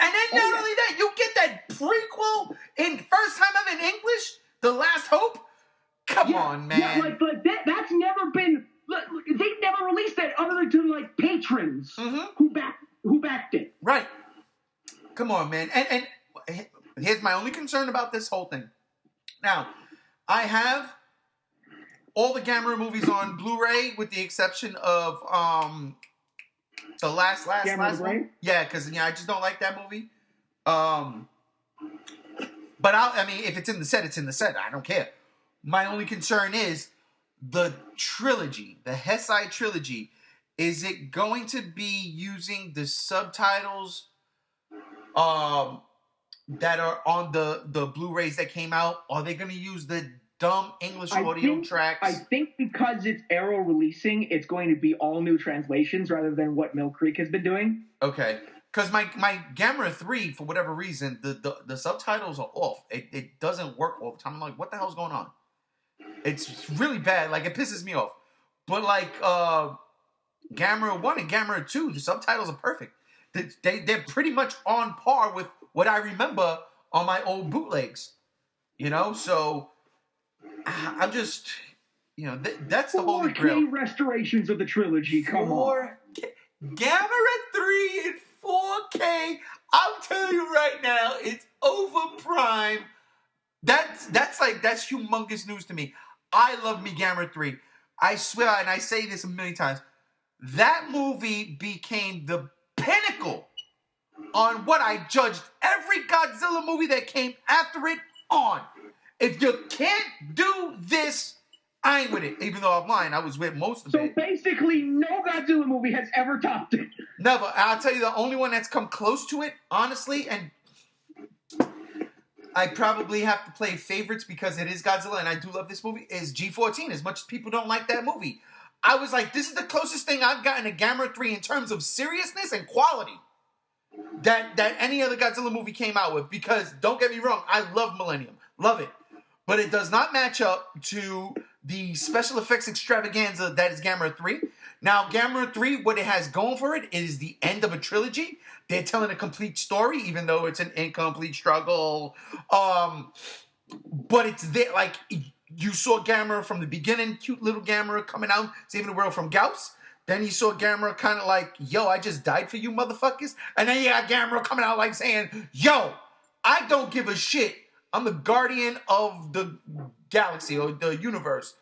And then not only that, you get that prequel in first time ever in English, The Last Hope. Come on, man. Yeah, like that's never been. They've never released that other than to like patrons who backed it. Right. Come on, man. And here's my only concern about this whole thing. Now, I have all the Gamera movies on Blu-ray with the exception of the last one. Yeah, because I just don't like that movie. But I mean, if it's in the set, it's in the set. I don't care. My only concern is the trilogy, the Heisei trilogy. Is it going to be using the subtitles that are on the Blu-rays that came out? Are they going to use the dumb English audio tracks? I think because it's Arrow releasing, it's going to be all new translations rather than what Mill Creek has been doing. Okay. Because my Gamera 3, for whatever reason, the subtitles are off. It doesn't work all the time. I'm like, what the hell's going on? It's really bad. Like, it pisses me off. But, like, Gamera 1 and Gamera 2, the subtitles are perfect. They're pretty much on par with what I remember on my old bootlegs. So I'm just, that's the holy grail. 4K restorations of the trilogy, come on. Gamera 3 in 4K, I'll tell you right now, it's over prime. That's humongous news to me. I love me Gamera 3. I swear, and I say this a million times, that movie became the pinnacle on what I judged every Godzilla movie that came after it on. If you can't do this, I ain't with it. Even though I'm lying, I was with most of it. So basically, no Godzilla movie has ever topped it. Never. I'll tell you the only one that's come close to it, honestly, and I probably have to play favorites because it is Godzilla and I do love this movie, is G14, as much as people don't like that movie. I was like, this is the closest thing I've gotten to Gamera 3 in terms of seriousness and quality that any other Godzilla movie came out with. Because, don't get me wrong, I love Millennium. Love it. But it does not match up to the special effects extravaganza that is Gamera 3. Now, Gamera 3, what it has going for it is the end of a trilogy. They're telling a complete story, even though it's an incomplete struggle. But it's there, like, you saw Gamera from the beginning, cute little Gamera coming out, saving the world from Gauss. Then you saw Gamera kind of like, yo, I just died for you motherfuckers. And then you got Gamera coming out like saying, yo, I don't give a shit. I'm the guardian of the galaxy or the universe.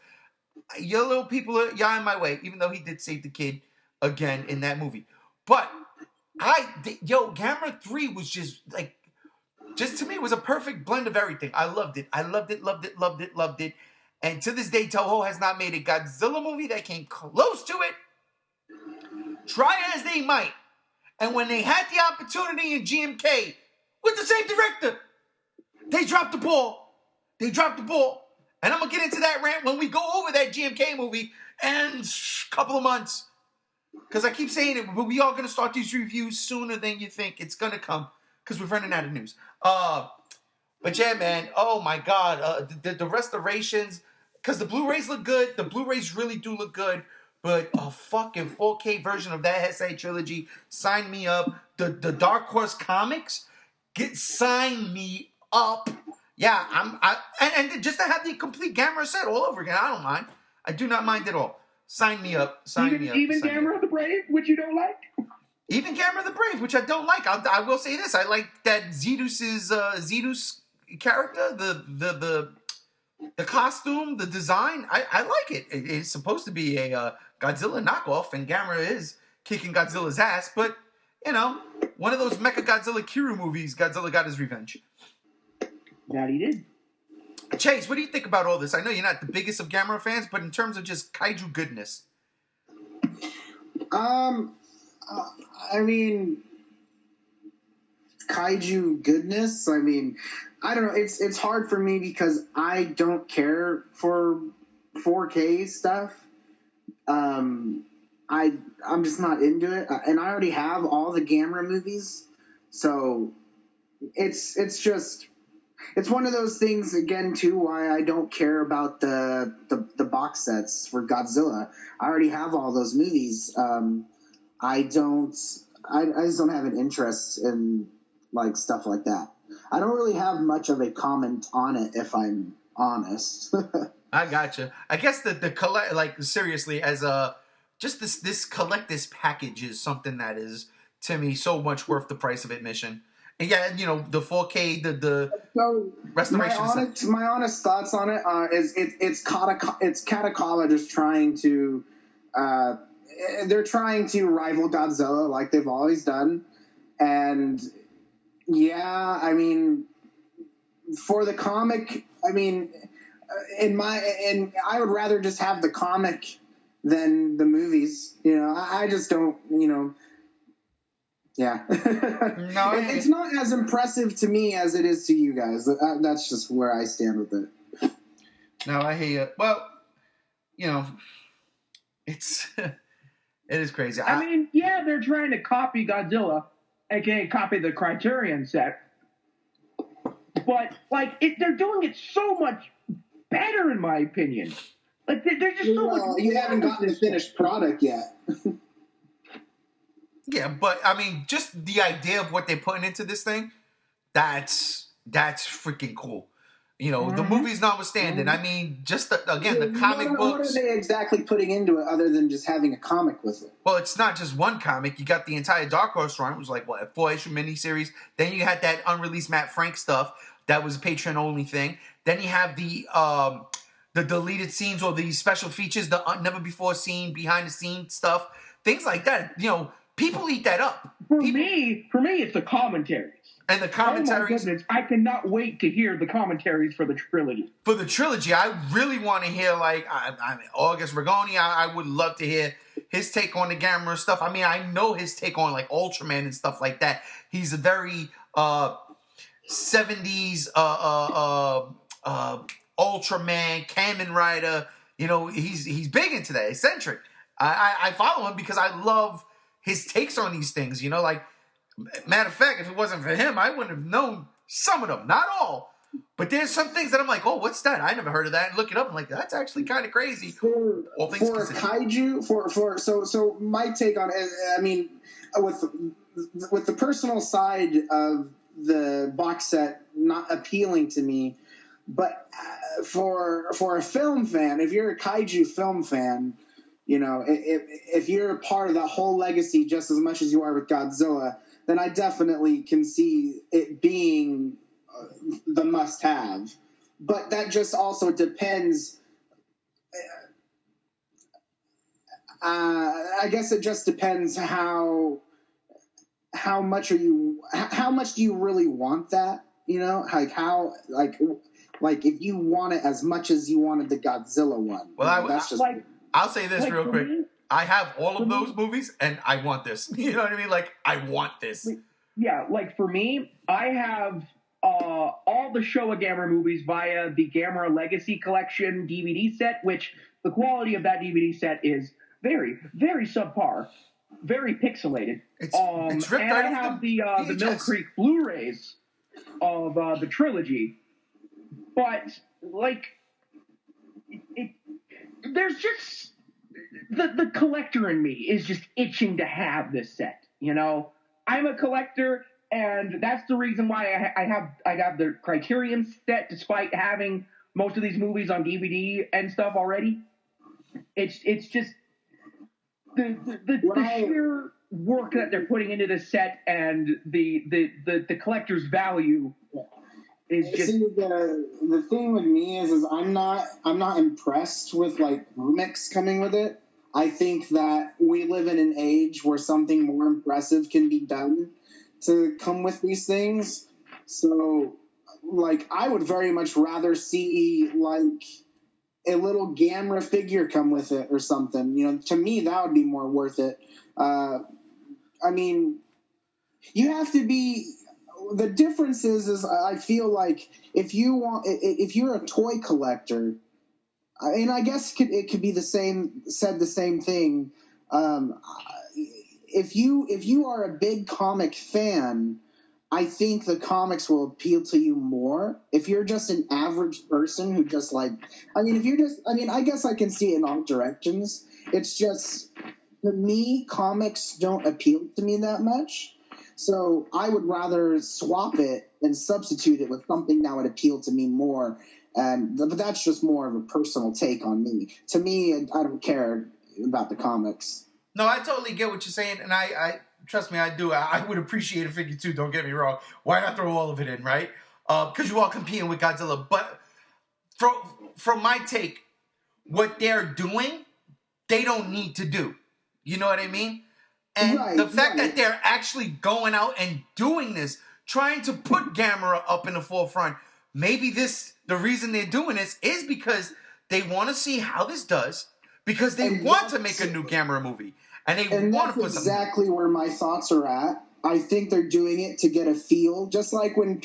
Your little people, y'all in my way, even though he did save the kid again in that movie. But Gamera 3 was just to me, it was a perfect blend of everything. I loved it. I loved it, loved it, loved it, loved it. And to this day, Toho has not made a Godzilla movie that came close to it. Try as they might. And when they had the opportunity in GMK with the same director, they dropped the ball. They dropped the ball. And I'm going to get into that rant when we go over that GMK movie in a couple of months. Because I keep saying it, but we are going to start these reviews sooner than you think. It's going to come because we're running out of news. But yeah, man. Oh, my God. The restorations, because the Blu-rays look good. The Blu-rays really do look good. But a fucking 4K version of that Heisei trilogy, sign me up. The Dark Horse comics, sign me up. Yeah, and just to have the complete Gamera set all over again, I don't mind. I do not mind at all. Sign me up. Even Gamera the Brave, which you don't like? Even Gamera the Brave, which I don't like. I will say this. I like that Zedus character, the costume, the design. I like it. It's supposed to be a Godzilla knockoff, and Gamera is kicking Godzilla's ass, but, one of those Mecha Godzilla Kiryu movies, Godzilla got his revenge. That he did. Chase, what do you think about all this? I know you're not the biggest of Gamera fans, but in terms of just kaiju goodness. I mean, kaiju goodness. I mean, I don't know. It's hard for me because I don't care for 4K stuff. I'm just not into it, and I already have all the Gamera movies, so it's one of those things again too. Why I don't care about the box sets for Godzilla. I already have all those movies. I just don't have an interest in like stuff like that. I don't really have much of a comment on it, if I'm honest. I gotcha. I guess the collect, like, seriously, as a just this collect this package is something that is to me so much worth the price of admission. And yeah, you know, the 4K, the so restoration. My honest thoughts on it is it's Katakala just trying to they're trying to rival Godzilla like they've always done, and yeah, I mean, for the comic, I mean, I would rather just have the comic than the movies. You know, I just don't. You know, yeah. No, it's not as impressive to me as it is to you guys. That's just where I stand with it. No, I hear you. Well, you know, it's it is crazy. I mean, yeah, they're trying to copy Godzilla, aka copy the Criterion set, but like they're doing it so much better, in my opinion. Like they're just so much. You haven't gotten the finished product yet. Yeah, but I mean, just the idea of what they're putting into this thing, that's freaking cool. You know, the movies notwithstanding. I mean, just the comic books. What are they exactly putting into it other than just having a comic with it? Well, it's not just one comic. You got the entire Dark Horse run. It was like, what, a 4-issue miniseries. Then you had that unreleased Matt Frank stuff. That was a Patreon-only thing. Then you have the deleted scenes or the special features, the never-before-seen, behind-the-scenes stuff. Things like that. You know, people eat that up. For me, it's the commentaries. And the commentaries. Oh my goodness, I cannot wait to hear the commentaries for the trilogy. For the trilogy, I really want to hear, like, I mean, August Rigoni. I would love to hear his take on the Gamera stuff. I mean, I know his take on, like, Ultraman and stuff like that. He's a very 70s Ultraman, Kamen Rider. You know, he's big into that, eccentric. I follow him because I love his takes on these things. You know, like, matter of fact, if it wasn't for him, I wouldn't have known some of them, not all. But there's some things that I'm like, oh, what's that? I never heard of that. And look it up. I'm like, that's actually kind of crazy. For kaiju, so my take on it, I mean, with the personal side of the box set not appealing to me, but for a film fan, if you're a kaiju film fan, you know, if you're a part of that whole legacy just as much as you are with Godzilla, then I definitely can see it being the must-have. But that just also depends. I guess it just depends how much do you really want that? You know, like if you want it as much as you wanted the Godzilla one. Well, that's just like. I'll say this real quick. Me, I have all of those movies, and I want this. You know what I mean? Like, I want this. Yeah, like for me, I have all the Showa Gamera movies via the Gamera Legacy Collection DVD set, which the quality of that DVD set is very, very subpar, very pixelated. It's ripped and right I off have the Mill Creek Blu-rays of the trilogy, but like there's just the collector in me is just itching to have this set. You know, I'm a collector, and that's the reason why I have the Criterion set, despite having most of these movies on DVD and stuff already. It's just the sheer work that they're putting into this set and the collector's value. See, the thing with me is I'm not impressed with like remakes coming with it. I think that we live in an age where something more impressive can be done to come with these things. So, like, I would very much rather see, like, a little Gamera figure come with it or something. You know, to me, that would be more worth it. I mean, you have to be. The difference is I feel like if you're a toy collector, and I guess it could be the same thing. Um, if you are a big comic fan, I think the comics will appeal to you more. If you're just an average person who just like, I guess I can see it in all directions. It's just, to me, comics don't appeal to me that much. So I would rather swap it and substitute it with something that would appeal to me more. But that's just more of a personal take on me. To me, I don't care about the comics. No, I totally get what you're saying, and I trust me, I do. I would appreciate a figure too. Don't get me wrong. Why not throw all of it in, right? Because you all competing with Godzilla. But from my take, what they're doing, they don't need to do. You know what I mean? And the fact that they're actually going out and doing this, trying to put Gamera up in the forefront, maybe the reason they're doing this is because they want to see how this does, because they want to make a new Gamera movie. And want to put exactly where my thoughts are at. I think they're doing it to get a feel, just like when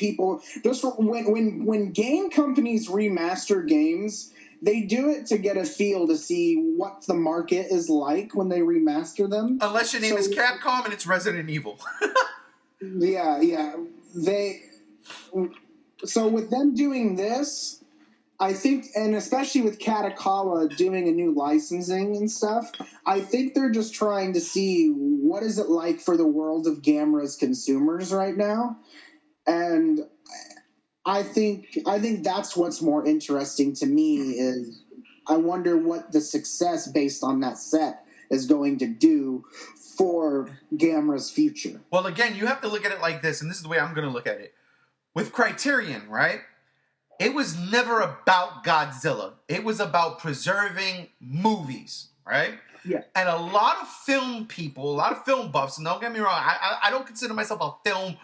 game companies remaster games, they do it to get a feel to see what the market is like when they remaster them. Unless your name is Capcom and it's Resident Evil. Yeah. So with them doing this, I think, and especially with Katakawa doing a new licensing and stuff, I think they're just trying to see what is it like for the world of Gamera's consumers right now. And I think that's what's more interesting to me is I wonder what the success based on that set is going to do for Gamera's future. Well, again, you have to look at it like this, and this is the way I'm going to look at it. With Criterion, right? It was never about Godzilla. It was about preserving movies, right? Yeah. And a lot of film people, a lot of film buffs, and don't get me wrong, I don't consider myself a film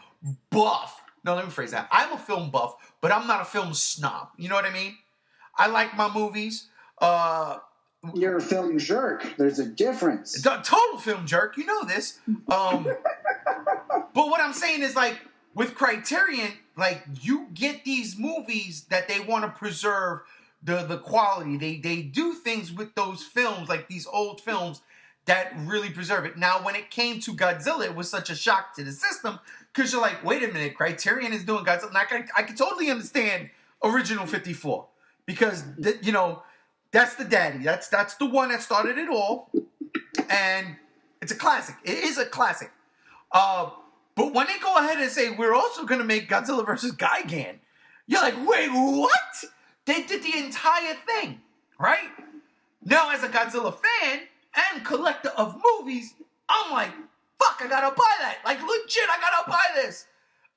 buff. No, let me phrase that. I'm a film buff, but I'm not a film snob. You know what I mean? I like my movies. You're a film jerk. There's a difference. Total film jerk. You know this. But what I'm saying is, like, with Criterion, like, you get these movies that they want to preserve the quality. They do things with those films, like these old films, that really preserve it. Now, when it came to Godzilla, it was such a shock to the system, because you're like, wait a minute, Criterion is doing Godzilla. Now, I can totally understand Original 54, because, that's the daddy. That's the one that started it all, and it's a classic. It is a classic. But when they go ahead and say, we're also going to make Godzilla vs. Gigan, you're like, wait, what? They did the entire thing, right? Now, as a Godzilla fan and collector of movies, I'm like, fuck, I gotta buy that. Like, legit, I gotta buy this.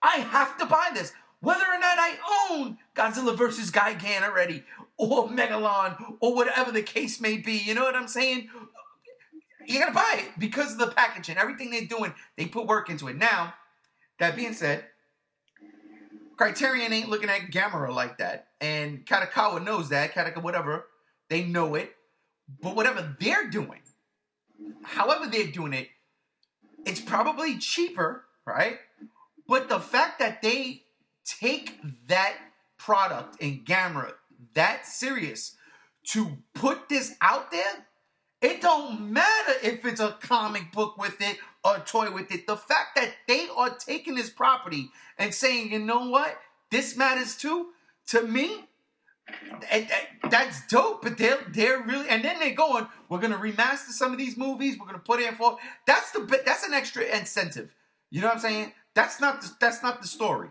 I have to buy this. Whether or not I own Godzilla vs. Gigan already, or Megalon, or whatever the case may be, you know what I'm saying? You gotta buy it because of the packaging. Everything they're doing, they put work into it. Now, that being said, Criterion ain't looking at Gamera like that. And Katakawa knows that. Whatever. They know it. But whatever they're doing, however they're doing it, it's probably cheaper, right? But the fact that they take that product in Gamera that serious to put this out there, it don't matter if it's a comic book with it or a toy with it. The fact that they are taking this property and saying, you know what, this matters too, to me, that's dope. But they're really, and then they're going, we're gonna remaster some of these movies. We're gonna put in for that's an extra incentive. You know what I'm saying? That's not the story.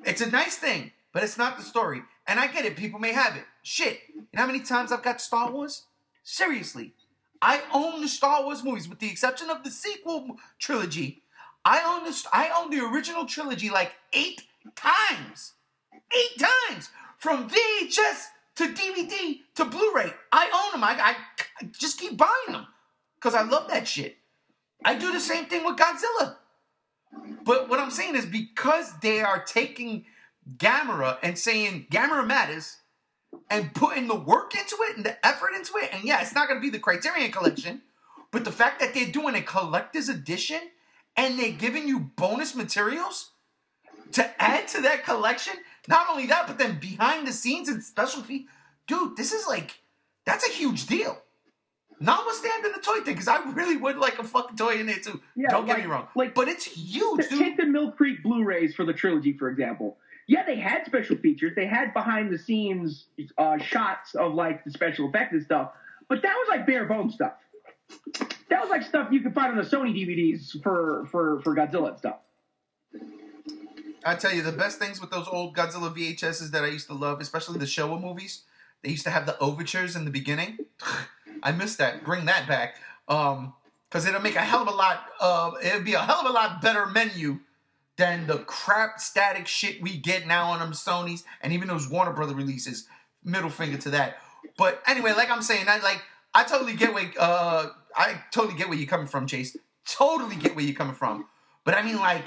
It's a nice thing, but it's not the story. And I get it. People may have it. Shit. You know how many times I've got Star Wars? Seriously. I own the Star Wars movies, with the exception of the sequel trilogy. I own the original trilogy like 8 times. 8 times. From VHS to DVD to Blu-ray. I own them. I just keep buying them because I love that shit. I do the same thing with Godzilla. But what I'm saying is because they are taking Gamera and saying Gamera matters and putting the work into it and the effort into it, and yeah, it's not going to be the Criterion Collection, but the fact that they're doing a collector's edition and they're giving you bonus materials to add to that collection, not only that, but then behind the scenes and special features, dude, this is like, that's a huge deal. Notwithstanding the toy thing, because I really would like a fucking toy in there too. Yeah, don't get me wrong. But it's huge, dude. Take the Mill Creek Blu-rays for the trilogy, for example. Yeah, they had special features. They had behind-the-scenes shots of, like, the special effects and stuff. But that was, like, bare-bones stuff. That was, like, stuff you could find on the Sony DVDs for Godzilla and stuff. I tell you, the best things with those old Godzilla VHSs that I used to love, especially the Showa movies, they used to have the overtures in the beginning. I miss that. Bring that back. Because it'll make a hell of a lot, it'll be a hell of a lot better menu than the crap static shit we get now on them Sonys and even those Warner Brother releases. Middle finger to that. But anyway, like I'm saying, I totally get where you're coming from, Chase. Totally get where you're coming from. But I mean, like,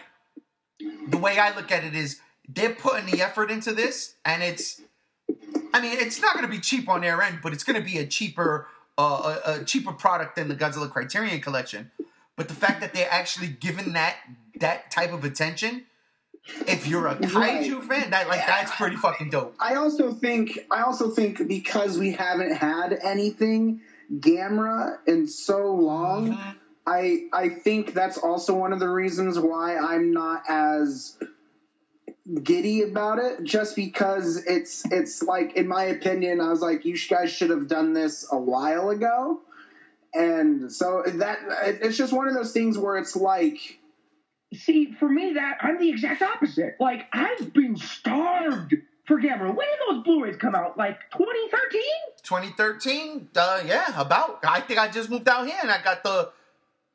the way I look at it is they're putting the effort into this, and it's not going to be cheap on their end, but it's going to be a cheaper product than the Godzilla Criterion Collection. But the fact that they're actually giving that type of attention, if you're a kaiju fan, that's pretty fucking dope. I also think because we haven't had anything Gamera in so long, I think that's also one of the reasons why I'm not as giddy about it, just because it's like, in my opinion, I was like, you guys should have done this a while ago. And so it's just one of those things where it's like, see, for me, I'm the exact opposite. Like, I've been starved for Gamera. When did those Blu-rays come out? Like 2013? 2013? Yeah, about. I think I just moved out here and I got the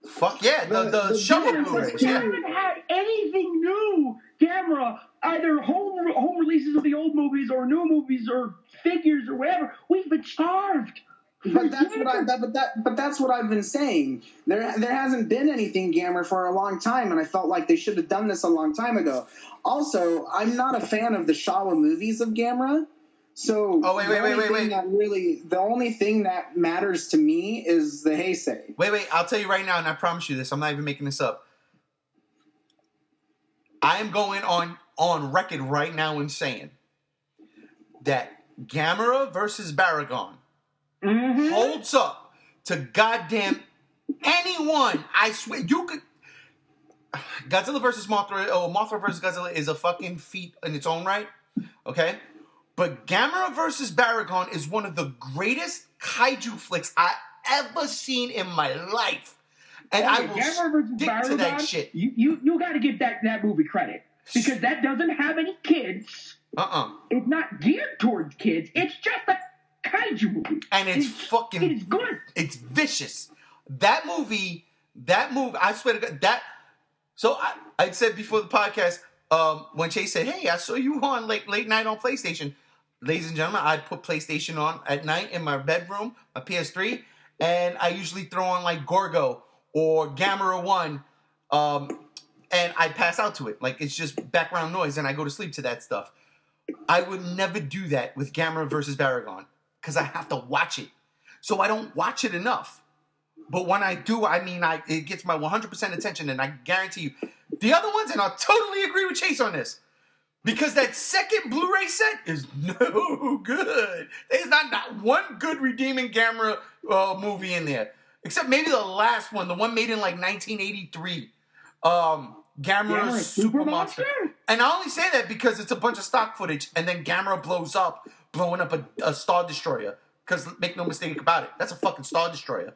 Showa Blu-rays. I haven't had anything new Gamera, either home releases of the old movies or new movies or figures or whatever. We've been starved. But that's what I've been saying. There hasn't been anything Gamera for a long time, and I felt like they should have done this a long time ago. Also, I'm not a fan of the Showa movies of Gamera. So the only thing that matters to me is the Heisei. Wait, I'll tell you right now, and I promise you this, I'm not even making this up. I am going on record right now and saying that Gamera versus Baragon holds up to goddamn anyone. I swear, you could. Godzilla versus Mothra, Mothra versus Godzilla is a fucking feat in its own right. Okay? But Gamera versus Baragon is one of the greatest kaiju flicks I ever seen in my life. And I will stick to that shit. You got to give that movie credit. Because that doesn't have any kids. It's not geared towards kids. It's just a kaiju movie. And it's good. It's vicious. That movie, I swear to God, so I said before the podcast, when Chase said, hey, I saw you on late night on PlayStation. Ladies and gentlemen, I put PlayStation on at night in my bedroom, my PS3, and I usually throw on like Gorgo or Gamera 1, and I pass out to it. Like, it's just background noise, and I go to sleep to that stuff. I would never do that with Gamera versus Baragon, because I have to watch it. So I don't watch it enough. But when I do, it gets my 100% attention, and I guarantee you, the other ones, and I'll totally agree with Chase on this, because that second Blu-ray set is no good. There's not one good redeeming Gamera movie in there. Except maybe the last one, the one made in like 1983. Gamera Super Monster. And I only say that because it's a bunch of stock footage, and then Gamera blows up, blowing up a Star Destroyer. Because make no mistake about it, that's a fucking Star Destroyer.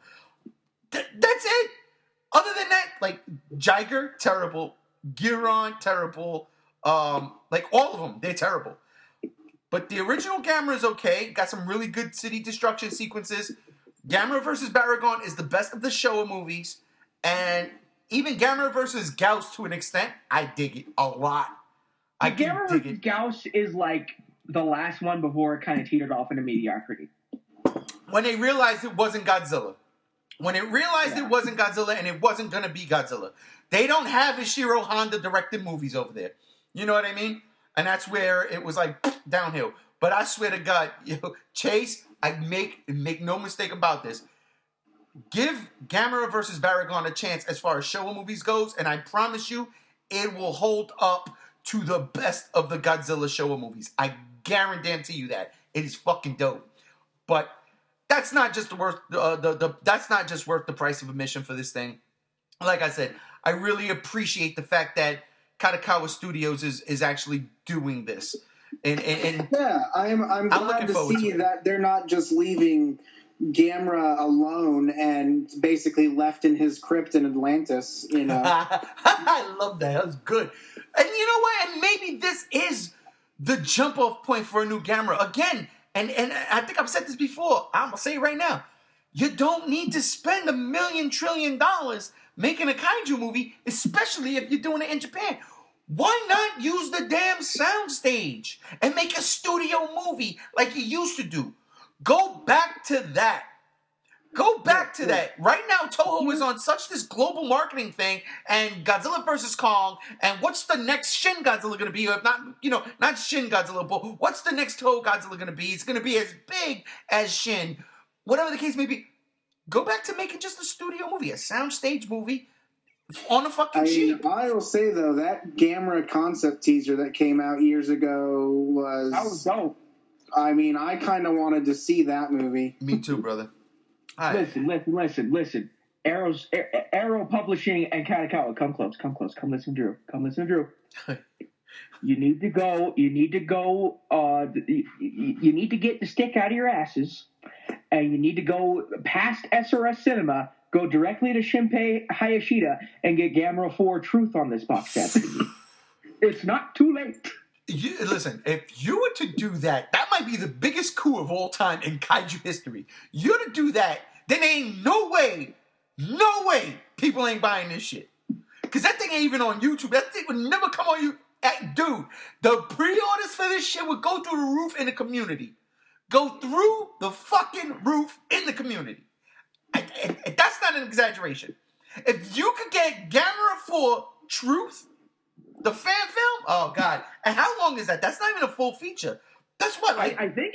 That's it. Other than that, like Jiger, terrible. Giron, terrible. Like all of them, they're terrible. But the original Gamera is okay. Got some really good city destruction sequences. Gamera versus Baragon is the best of the Showa movies. And even Gamera versus Gauss, to an extent, I dig it a lot. Gamera versus Gauss is like the last one before it kind of teetered off into mediocrity. When they realized it wasn't Godzilla. When it realized it wasn't Godzilla and it wasn't going to be Godzilla. They don't have Ishiro Honda directed movies over there. You know what I mean? And that's where it was like downhill. But I swear to God, Chase, I make no mistake about this. Give Gamera versus Baragon a chance as far as Showa movies goes, and I promise you, it will hold up to the best of the Godzilla Showa movies. I guarantee you that. It is fucking dope. But that's not just worth that's not just worth the price of admission for this thing. Like I said, I really appreciate the fact that Kadokawa Studios is actually doing this. And yeah, I'm glad to see that they're not just leaving Gamera alone and basically left in his crypt in Atlantis, you know. I love that. That was good. And you know what? And maybe this is the jump off point for a new Gamera. Again, and I think I've said this before. I'm going to say it right now. You don't need to spend $1 million trillion making a kaiju movie, especially if you're doing it in Japan. Why not use the damn soundstage and make a studio movie like you used to do? Go back to that. Go back to that. Right now, Toho is on such this global marketing thing, and Godzilla vs Kong, and what's the next Shin Godzilla going to be? If not, not Shin Godzilla, but what's the next Toho Godzilla going to be? It's going to be as big as Shin. Whatever the case may be, go back to making just a studio movie, a soundstage movie on a fucking cheap. I will say, though, that Gamera concept teaser that came out years ago was... That was dope. I mean, I kind of wanted to see that movie. Me too, brother. Listen. Arrow Publishing and Kadokawa, come close. Come listen, Drew. You need to go. You need to get the stick out of your asses, and you need to go past SRS Cinema, go directly to Shinpei Hayashida, and get Gamera 4 Truth on this box set. It's not too late. Listen, if you were to do that, that might be the biggest coup of all time in kaiju history. You to do that, then ain't no way people ain't buying this shit. Because that thing ain't even on YouTube. That thing would never come on you. Dude, the pre-orders for this shit would go through the roof in the community. Go through the fucking roof in the community. That's not an exaggeration. If you could get Gamera 4 Truth, the fan film? Oh, God. And how long is that? That's not even a full feature. That's what, like... I think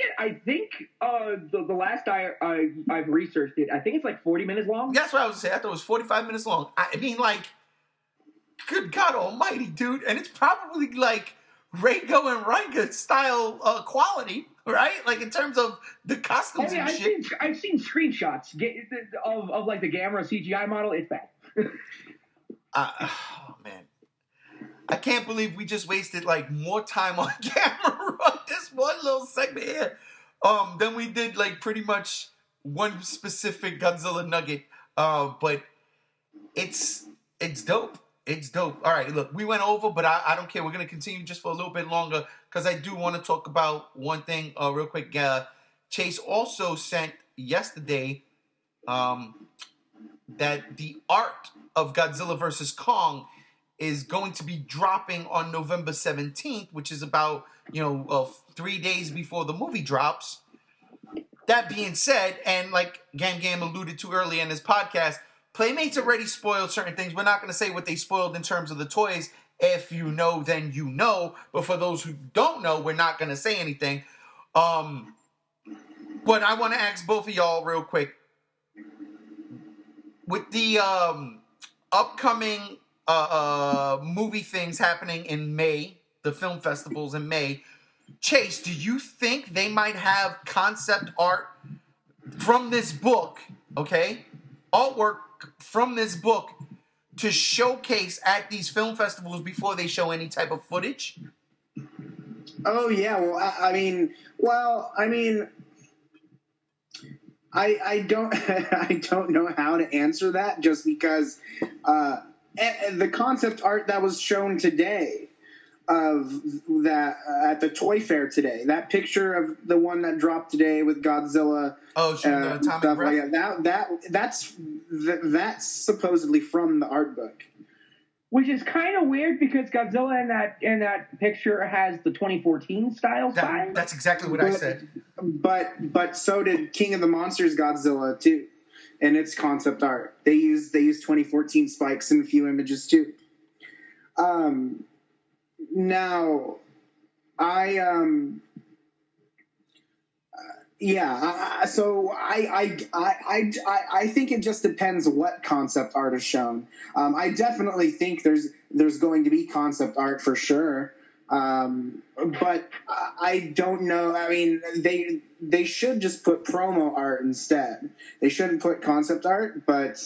the last I've researched it, I think it's like 40 minutes long. That's what I was saying. I thought it was 45 minutes long. I mean, like, good God almighty, dude. And it's probably, like, Reigo and Raiga style quality, right? Like, in terms of the costumes and shit. I've seen screenshots of like, the Gamera CGI model. It's bad. Oh, man. I can't believe we just wasted like more time on Gamera on this one little segment here than we did like pretty much one specific Godzilla nugget. But it's dope. It's dope. All right, look, we went over, but I don't care. We're going to continue just for a little bit longer because I do want to talk about one thing real quick. Chase also sent yesterday that the art of Godzilla vs. Kong is going to be dropping on November 17th, which is about, 3 days before the movie drops. That being said, and like Gam alluded to earlier in his podcast, Playmates already spoiled certain things. We're not going to say what they spoiled in terms of the toys. If you know, then you know. But for those who don't know, we're not going to say anything. But I want to ask both of y'all real quick. With the upcoming movie things happening in May, the film festivals in May, Chase, do you think they might have concept art from this book, okay? Artwork from this book to showcase at these film festivals before they show any type of footage? Oh, yeah. I don't I don't know how to answer that just because the concept art that was shown today of that at the Toy Fair today, that picture of the one that dropped today with Godzilla, stuff like that's supposedly from the art book. Which is kind of weird because Godzilla in that picture has the 2014 style sign. That's exactly what I said. But so did King of the Monsters Godzilla too. in its concept art. They use 2014 spikes in a few images too. Now, so I think it just depends what concept art is shown. I definitely think there's going to be concept art for sure, but I don't know. I mean, they should just put promo art instead. They shouldn't put concept art, but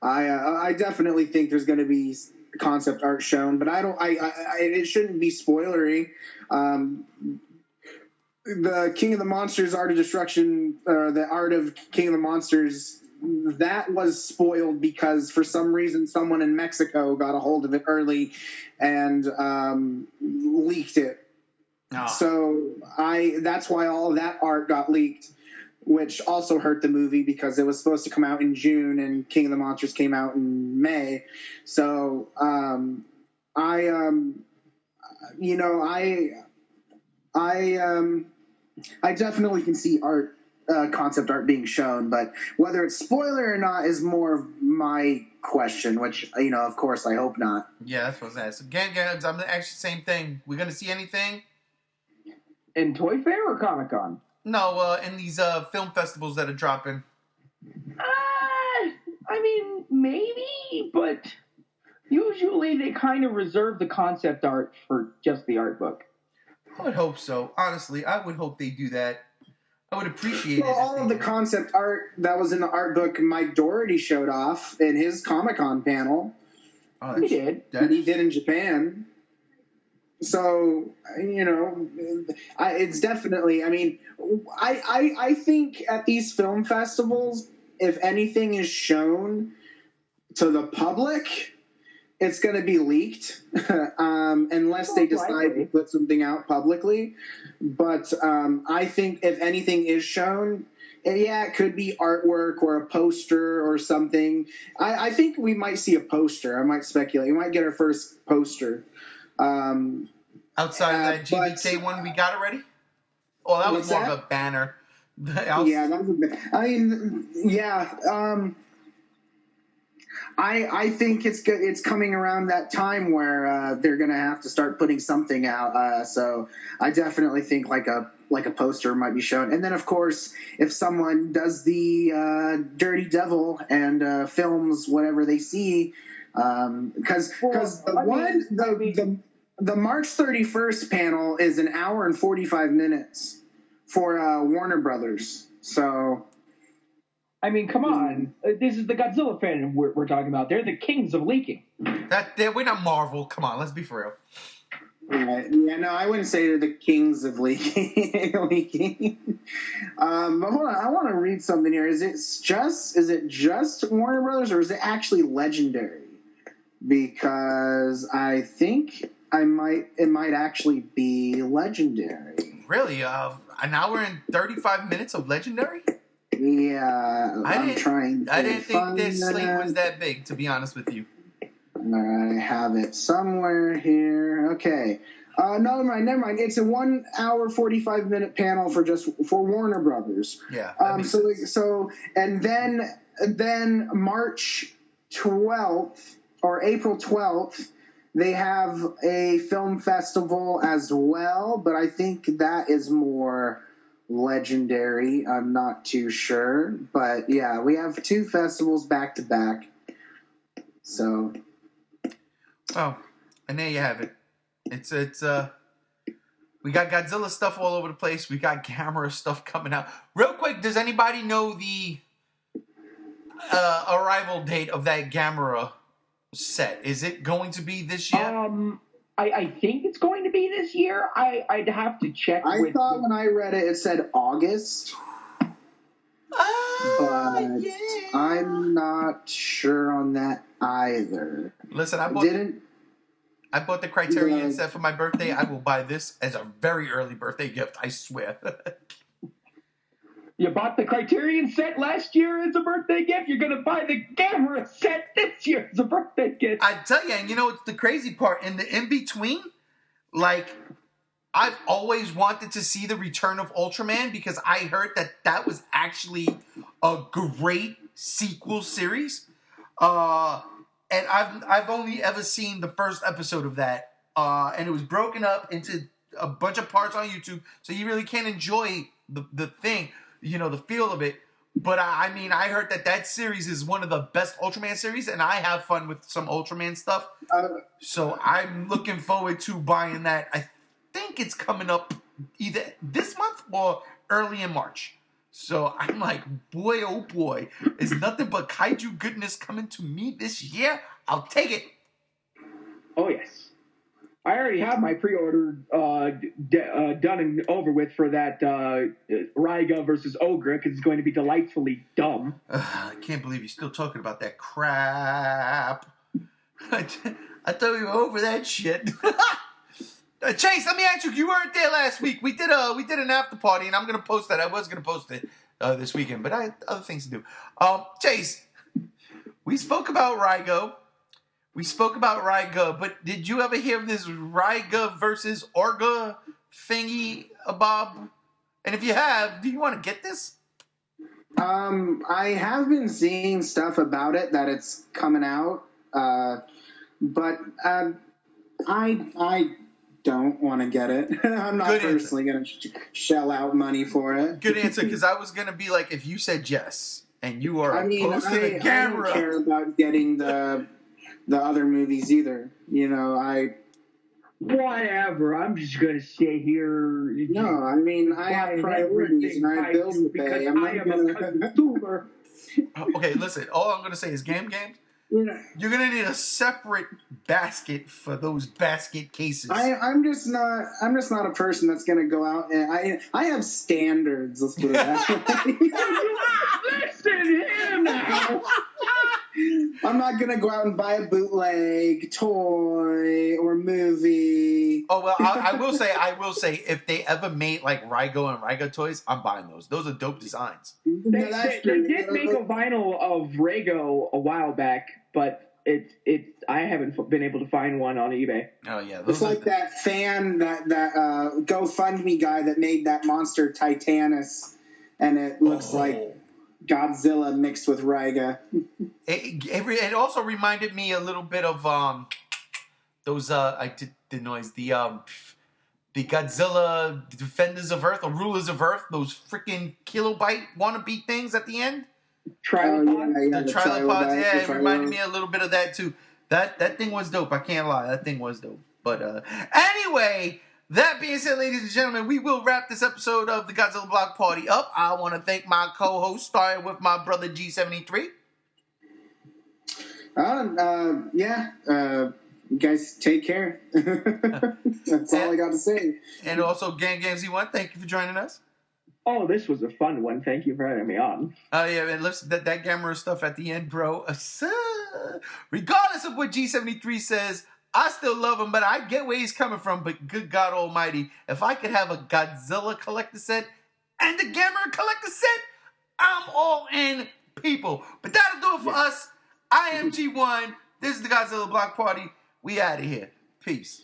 I definitely think there's going to be concept art shown, but it shouldn't be spoilery. The King of the Monsters Art of Destruction, the art of King of the Monsters, that was spoiled because for some reason someone in Mexico got a hold of it early and leaked it. Oh. So that's why all of that art got leaked, which also hurt the movie because it was supposed to come out in June and King of the Monsters came out in May. So I definitely can see concept art being shown, but whether it's spoiler or not is more of my question, which, of course, I hope not. Yeah, that's what I was asking. Again, I'm going to ask you the same thing. We're going to see anything? In Toy Fair or Comic-Con? No, in these film festivals that are dropping. I mean, maybe, but usually they kind of reserve the concept art for just the art book. I would hope so. Honestly, I would hope they do that. I would appreciate it. All of the concept art that was in the art book Mike Doherty showed off in his Comic-Con panel. Oh, he did. He did in Japan. So, it's definitely, I mean, I think at these film festivals, if anything is shown to the public, it's going to be leaked, unless they decide to put something out publicly. But I think if anything is shown, it could be artwork or a poster or something. I think we might see a poster. I might speculate. We might get our first poster. Outside of that GBK one we got already? Oh, that was more of a banner. Yeah, that was a banner. I mean, yeah. I think it's coming around that time where they're going to have to start putting something out. So I definitely think like a poster might be shown. And then, of course, if someone does the Dirty Devil and films whatever they see, because the March 31st panel is an hour and 45 minutes for Warner Brothers. So, I mean, come on. This is the Godzilla fan we're talking about. They're the kings of leaking. We're not Marvel. Come on, let's be for real. Right. Yeah, no, I wouldn't say they're the kings of leaking. But hold on, I want to read something here. Is it just Warner Brothers, or is it actually Legendary? Because I think it might actually be Legendary. Really? An hour and 35 minutes of Legendary? Yeah, I didn't think this slate was that big, to be honest with you. I have it somewhere here. Okay. Never mind. It's a 1 hour 45 minute panel for Warner Brothers. Yeah. And then March 12th or April 12th, they have a film festival as well, but I think that is more Legendary. I'm not too sure, but yeah, we have two festivals back to back. So, oh, and there you have it. It's we got Godzilla stuff all over the place. We got GAMERA stuff coming out. Real quick, does anybody know the arrival date of that GAMERA set? Is it going to be this year? I think it's going to be this year. I'd have to check. I thought when I read it, it said August. But yeah. I'm not sure on that either. Listen, I bought the Criterion set for my birthday. I will buy this as a very early birthday gift, I swear. You bought the Criterion set last year as a birthday gift? You're going to buy the GAMERA set this year as a birthday gift? I tell you, and it's the crazy part. In the in-between, like, I've always wanted to see the return of Ultraman because I heard that was actually a great sequel series. And I've only ever seen the first episode of that, and it was broken up into a bunch of parts on YouTube, so you really can't enjoy the thing, the feel of it. But I mean, I heard that series is one of the best Ultraman series, and I have fun with some Ultraman stuff. So I'm looking forward to buying that. I think it's coming up either this month or early in March. So I'm like, boy, oh boy, is nothing but kaiju goodness coming to me this year? I'll take it. Oh, yes. I already have my pre-order done and over with for that Raiga versus Ogre, because it's going to be delightfully dumb. I can't believe you're still talking about that crap. I thought we were over that shit. Chase, let me ask you. You weren't there last week. We did an after party, and I'm gonna post that. I was gonna post it this weekend, but I had other things to do. Chase, we spoke about Raigo. But did you ever hear of this Raiga versus Orga thingy, Bob? And if you have, do you want to get this? I have been seeing stuff about it, that it's coming out, but I don't want to get it. I'm not personally going to shell out money for it. Good answer, because I was going to be like, if you said yes, and you are opposed to the GAMERA. I don't care about getting the other movies either. Whatever. I'm just going to stay here. No, I mean, I have priorities and I have bills to pay. I'm not going to... Okay, listen. All I'm going to say is games. You're gonna need a separate basket for those basket cases. I'm just not a person that's gonna go out and I have standards. Let's put it that way. Listen here now. I'm not gonna go out and buy a bootleg toy or movie. Oh well, I will say, if they ever made like Raigo and Raiga toys, I'm buying those. Those are dope designs. They did make a vinyl of Raigo a while back, but I haven't been able to find one on eBay. Oh yeah, it's like that fan that GoFundMe guy that made that monster Titanus, and it looks like Godzilla mixed with Raiga. It also reminded me a little bit of those I did the noise, the Godzilla Defenders of Earth or Rulers of Earth, those freaking kilobyte wannabe things at the end. Trilopods? The trilopods, yeah, it reminded me a little bit of that too. That thing was dope. I can't lie, that thing was dope. But anyway, that being said, ladies and gentlemen, we will wrap this episode of the Godzilla Block Party up. I want to thank my co-host, starting with my brother G73. You guys take care. That's all I got to say. And also, Gamesy1, thank you for joining us. Oh, this was a fun one. Thank you for having me on. Oh, yeah, man. Listen, that GAMERA stuff at the end, bro. Regardless of what G73 says, I still love him, but I get where he's coming from. But good God almighty, if I could have a Godzilla collector set and a GAMERA collector set, I'm all in, people. But that'll do it for us. I am G1. This is the Godzilla Block Party. We out of here. Peace.